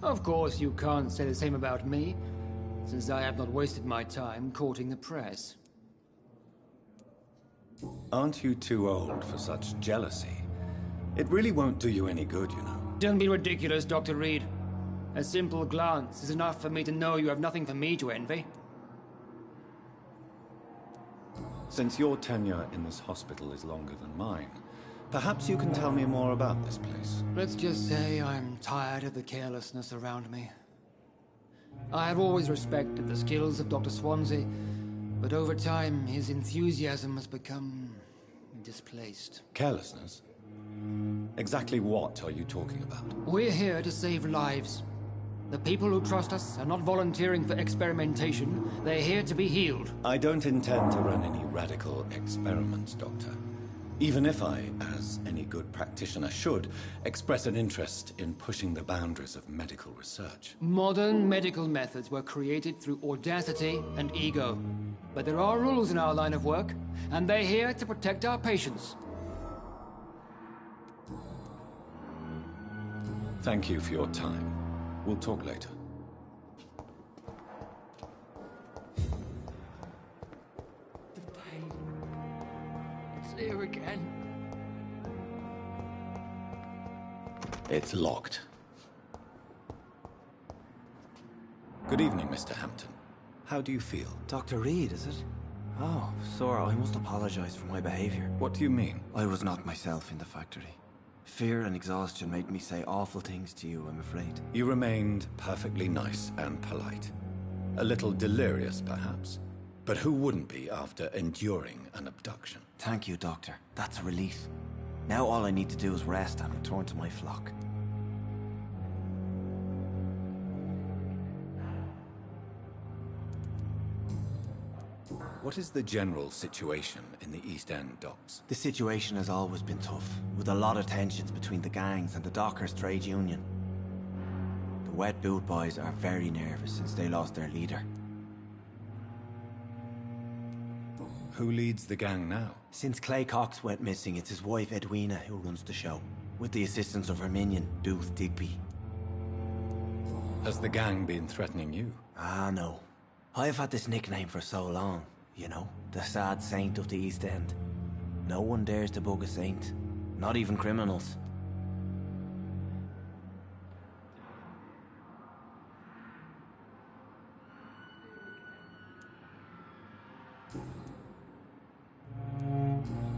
Of course, you can't say the same about me, since I have not wasted my time courting the press. Aren't you too old for such jealousy? It really won't do you any good, you know. Don't be ridiculous, Dr. Reed. A simple glance is enough for me to know you have nothing for me to envy. Since your tenure in this hospital is longer than mine, perhaps you can tell me more about this place. Let's just say I'm tired of the carelessness around me. I have always respected the skills of Dr. Swansea, but over time his enthusiasm has become displaced. Carelessness? Exactly what are you talking about? We're here to save lives. The people who trust us are not volunteering for experimentation. They're here to be healed. I don't intend to run any radical experiments, Doctor. Even if I, as any good practitioner should, express an interest in pushing the boundaries of medical research. Modern medical methods were created through audacity and ego. But there are rules in our line of work, and they're here to protect our patients. Thank you for your time. We'll talk later. The pain. It's here again. It's locked. Good evening, Mr. Hampton. How do you feel? Dr. Reed, is it? Oh, sir, I must apologize for my behavior. What do you mean? I was not myself in the factory. Fear and exhaustion made me say awful things to you, I'm afraid. You remained perfectly nice and polite. A little delirious, perhaps. But who wouldn't be after enduring an abduction? Thank you, Doctor. That's a relief. Now all I need to do is rest and return to my flock. What is the general situation in the East End docks? The situation has always been tough, with a lot of tensions between the gangs and the dockers' trade union. The Wet Boot Boys are very nervous since they lost their leader. Who leads the gang now? Since Clay Cox went missing, it's his wife Edwina who runs the show, with the assistance of her minion, Booth Digby. Has the gang been threatening you? Ah, no. I've had this nickname for so long. You know, the sad saint of the East End. No one dares to bug a saint. Not even criminals.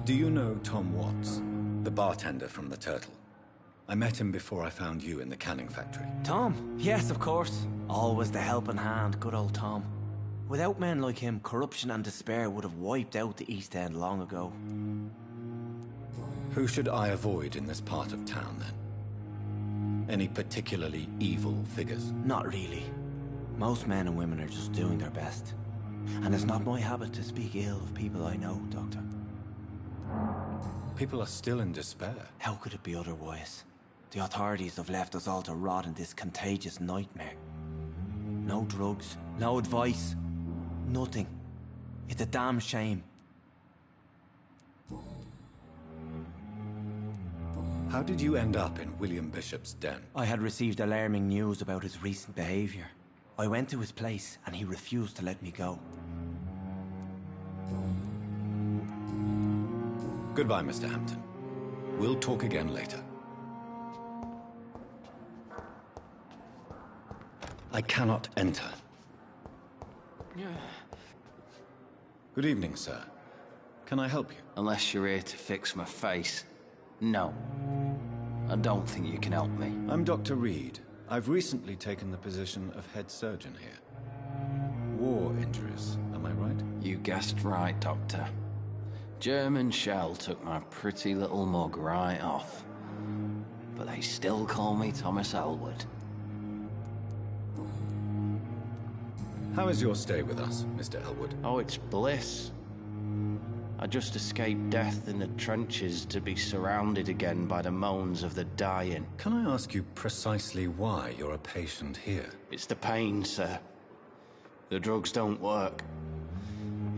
Do you know Tom Watts, the bartender from the Turtle? I met him before I found you in the canning factory. Tom? Yes, of course. Always the helping hand, good old Tom. Without men like him, corruption and despair would have wiped out the East End long ago. Who should I avoid in this part of town, then? Any particularly evil figures? Not really. Most men and women are just doing their best. And it's not my habit to speak ill of people I know, Doctor. People are still in despair. How could it be otherwise? The authorities have left us all to rot in this contagious nightmare. No drugs, no advice, nothing. It's a damn shame. How did you end up in William Bishop's den? I had received alarming news about his recent behavior. I went to his place and he refused to let me go. Goodbye, Mr. Hampton. We'll talk again later. I cannot enter. Good evening, sir. Can I help you? Unless you're here to fix my face. No. I don't think you can help me. I'm Dr. Reed. I've recently taken the position of head surgeon here. War injuries are am I right? You guessed right, Doctor. German shell took my pretty little mug right off. But they still call me Thomas Elwood. How is your stay with us, Mr. Elwood? Oh, it's bliss. I just escaped death in the trenches to be surrounded again by the moans of the dying. Can I ask you precisely why you're a patient here? It's the pain, sir. The drugs don't work.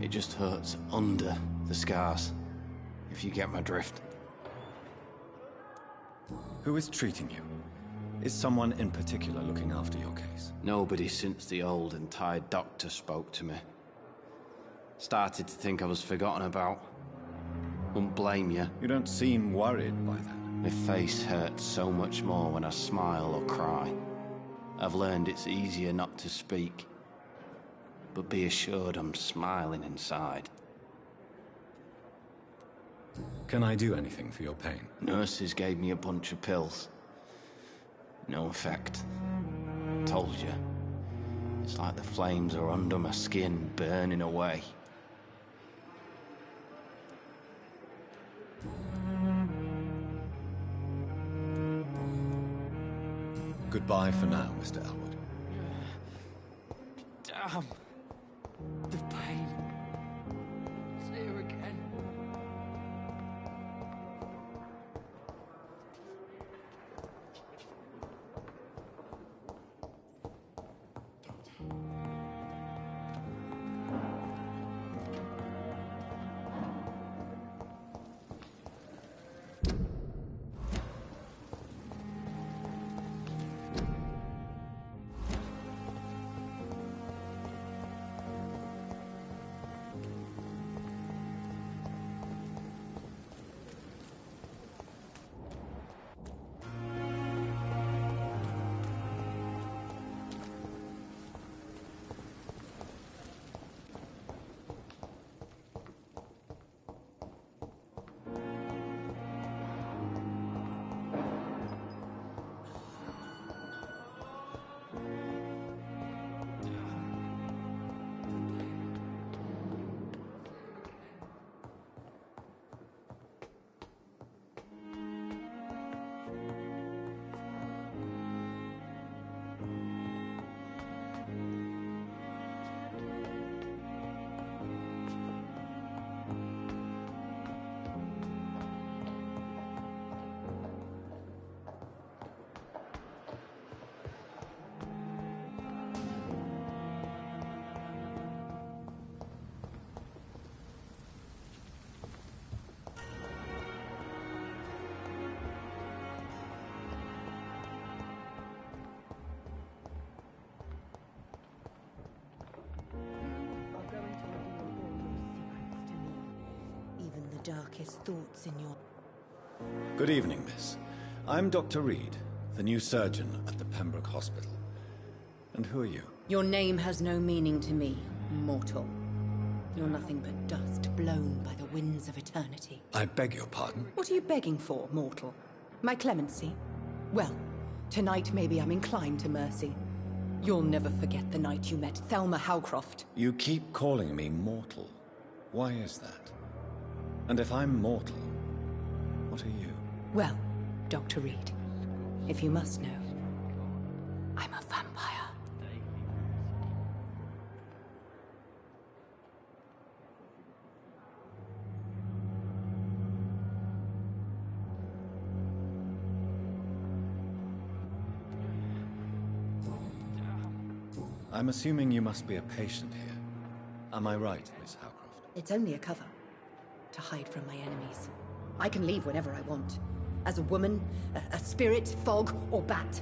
It just hurts under the scars, if you get my drift. Who is treating you? Is someone in particular looking after your case? Nobody since the old and tired doctor spoke to me. Started to think I was forgotten about. Wouldn't blame you. You don't seem worried by that. My face hurts so much more when I smile or cry. I've learned it's easier not to speak. But be assured I'm smiling inside. Can I do anything for your pain? Nurses gave me a bunch of pills. No effect. Told you. It's like the flames are under my skin, burning away. Goodbye for now, Mr. Elwood. Damn. The pain. It's here again. Darkest thoughts in your... Good evening, miss. I'm Dr. Reed, the new surgeon at the Pembroke Hospital. And who are you? Your name has no meaning to me, mortal. You're nothing but dust blown by the winds of eternity. I beg your pardon? What are you begging for, mortal? My clemency? Well, tonight maybe I'm inclined to mercy. You'll never forget the night you met Thelma Howcroft. You keep calling me mortal. Why is that? And if I'm mortal, what are you? Well, Dr. Reed, if you must know, I'm a vampire. I'm assuming you must be a patient here. Am I right, Miss Howcroft? It's only a cover. To hide from my enemies. I can leave whenever I want. As a woman, a spirit, fog, or bat.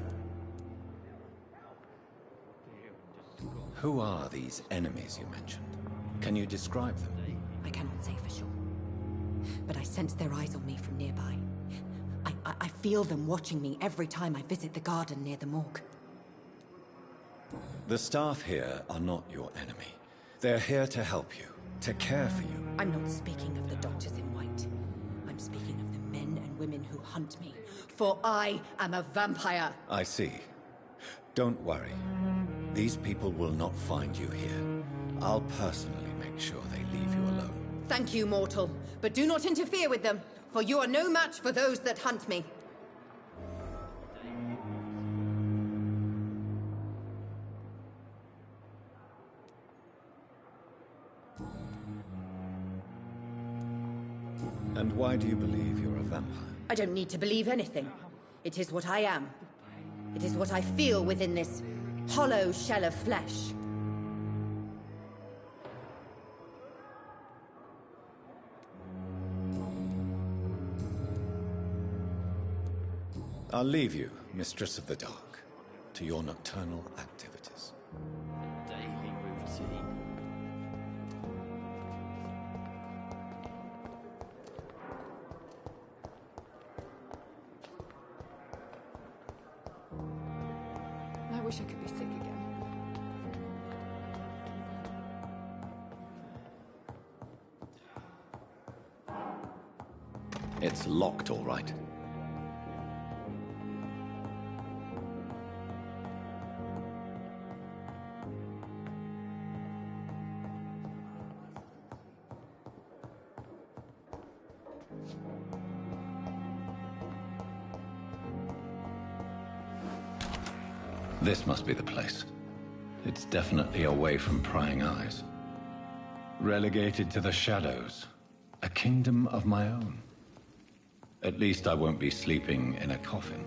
Who are these enemies you mentioned? Can you describe them? I cannot say for sure. But I sense their eyes on me from nearby. I feel them watching me every time I visit the garden near the morgue. The staff here are not your enemy. They're here to help you, to care for you. I'm not speaking of the doctors in white. I'm speaking of the men and women who hunt me. For I am a vampire. I see. Don't worry. These people will not find you here. I'll personally make sure they leave you alone. Thank you, mortal. But do not interfere with them, for you are no match for those that hunt me. And why do you believe you're a vampire? I don't need to believe anything. It is what I am. It is what I feel within this hollow shell of flesh. I'll leave you, Mistress of the Dark, to your nocturnal activities. Daily routine. I wish I could be sick again. It's locked, all right. This must be the place. It's definitely away from prying eyes. Relegated to the shadows. A kingdom of my own. At least I won't be sleeping in a coffin.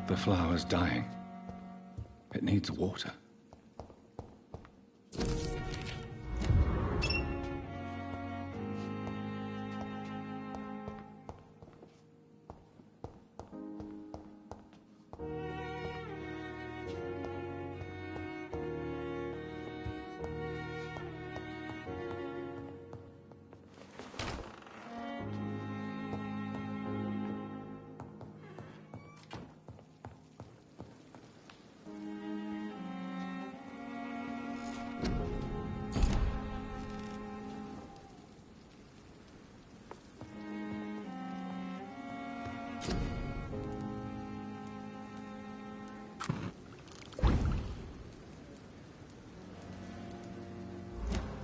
The flower's dying. It needs water.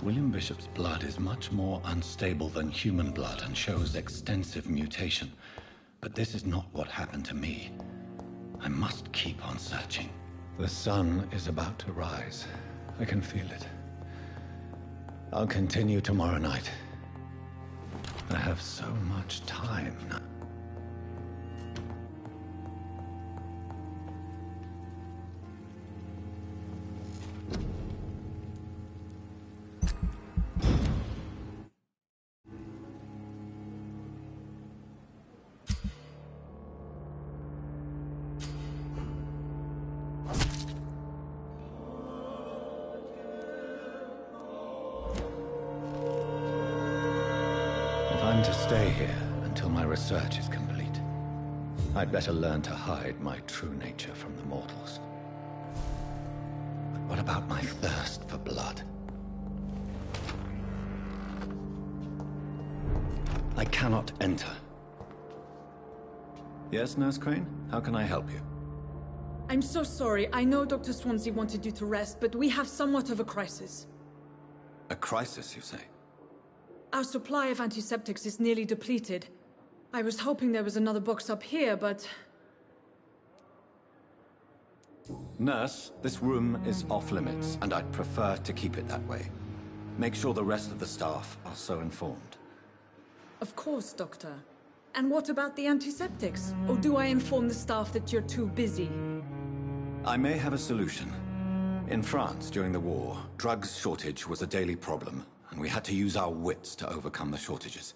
William Bishop's blood is much more unstable than human blood and shows extensive mutation. But this is not what happened to me. I must keep on searching. The sun is about to rise. I can feel it. I'll continue tomorrow night. I have so much time now. To stay here until my research is complete. I'd better learn to hide my true nature from the mortals. But what about my thirst for blood? I cannot enter. Yes, Nurse Crane? How can I help you? I'm so sorry. I know Dr. Swansea wanted you to rest, but we have somewhat of a crisis. A crisis, you say? Our supply of antiseptics is nearly depleted. I was hoping there was another box up here, but... Nurse, this room is off limits, and I'd prefer to keep it that way. Make sure the rest of the staff are so informed. Of course, Doctor. And what about the antiseptics? Or do I inform the staff that you're too busy? I may have a solution. In France, during the war, drugs shortage was a daily problem, and we had to use our wits to overcome the shortages.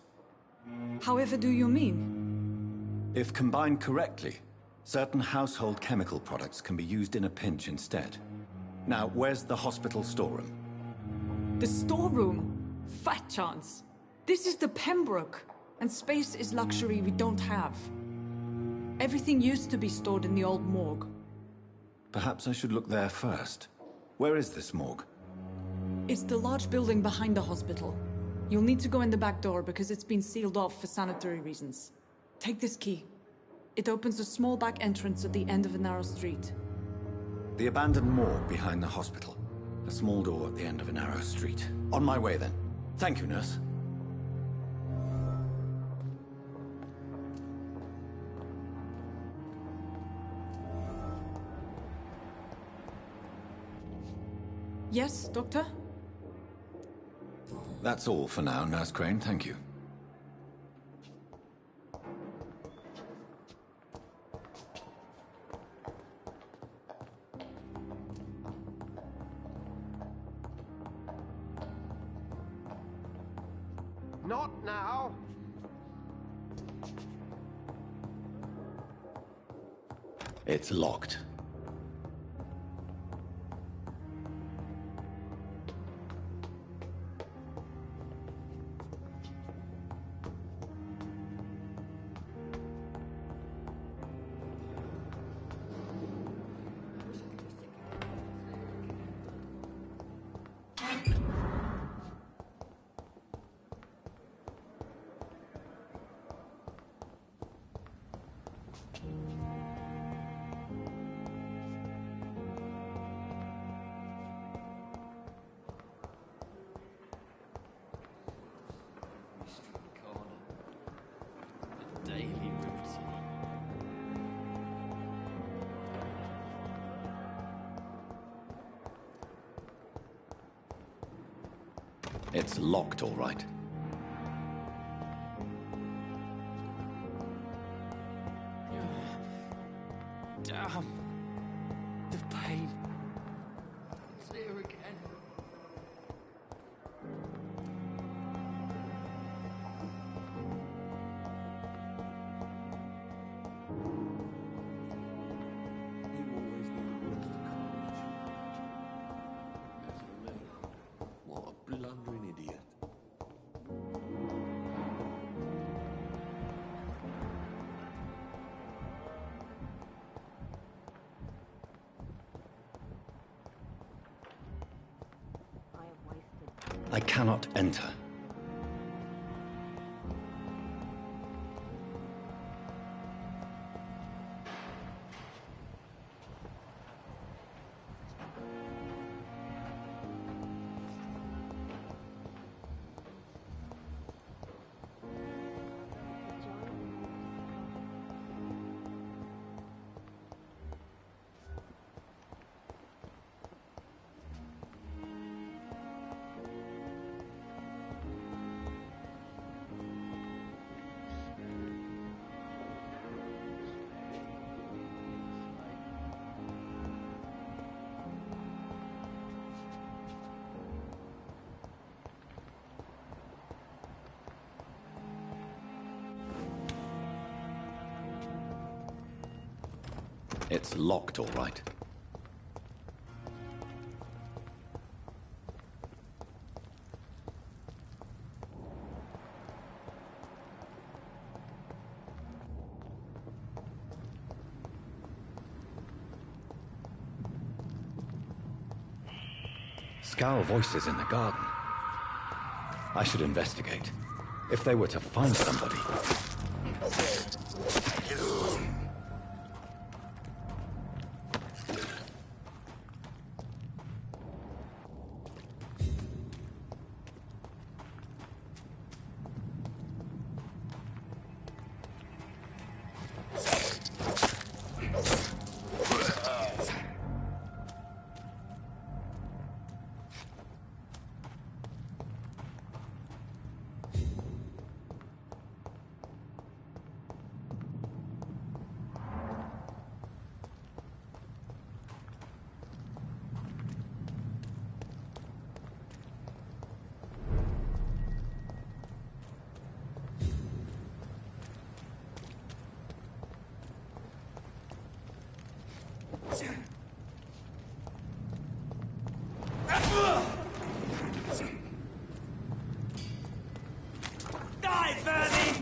However do you mean? If combined correctly, certain household chemical products can be used in a pinch instead. Now, where's the hospital storeroom? The storeroom? Fat chance. This is the Pembroke, and space is luxury we don't have. Everything used to be stored in the old morgue. Perhaps I should look there first. Where is this morgue? It's the large building behind the hospital. You'll need to go in the back door because it's been sealed off for sanitary reasons. Take this key. It opens a small back entrance at the end of a narrow street. The abandoned morgue behind the hospital. A small door at the end of a narrow street. On my way, then. Thank you, nurse. Yes, Doctor? That's all for now, Nurse Crane. Thank you. Not now. It's locked. It's locked, all right. Damn. The pain. It's here again. You always knew the rules to college. As for me, what a blundering idiot. I cannot enter. It's locked, all right. Scowl voices in the garden. I should investigate. If they were to find somebody... Die, vermin!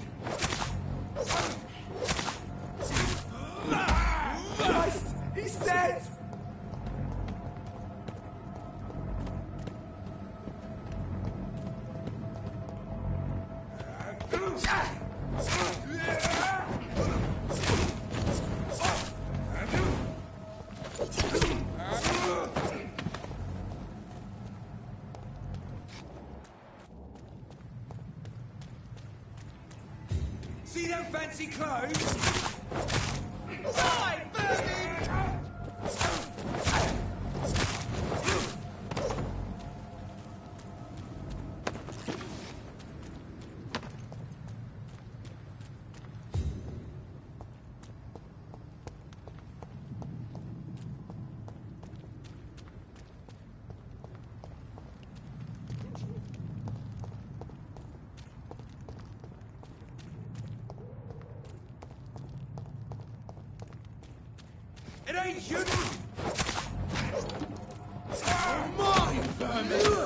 Christ! He's dead! fancy clothes? Die, Bertie! It ain't you! Oh, mine, vermin!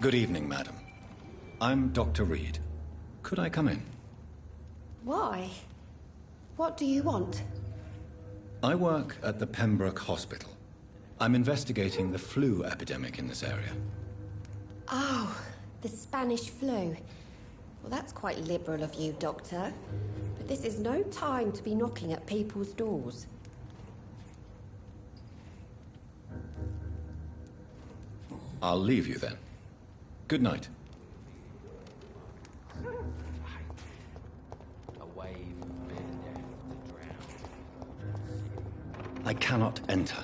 Good evening, madam. I'm Dr. Reed. Could I come in? Why? What do you want? I work at the Pembroke Hospital. I'm investigating the flu epidemic in this area. Oh, the Spanish flu. Well, that's quite liberal of you, Doctor. But this is no time to be knocking at people's doors. I'll leave you then. Good night. I cannot enter.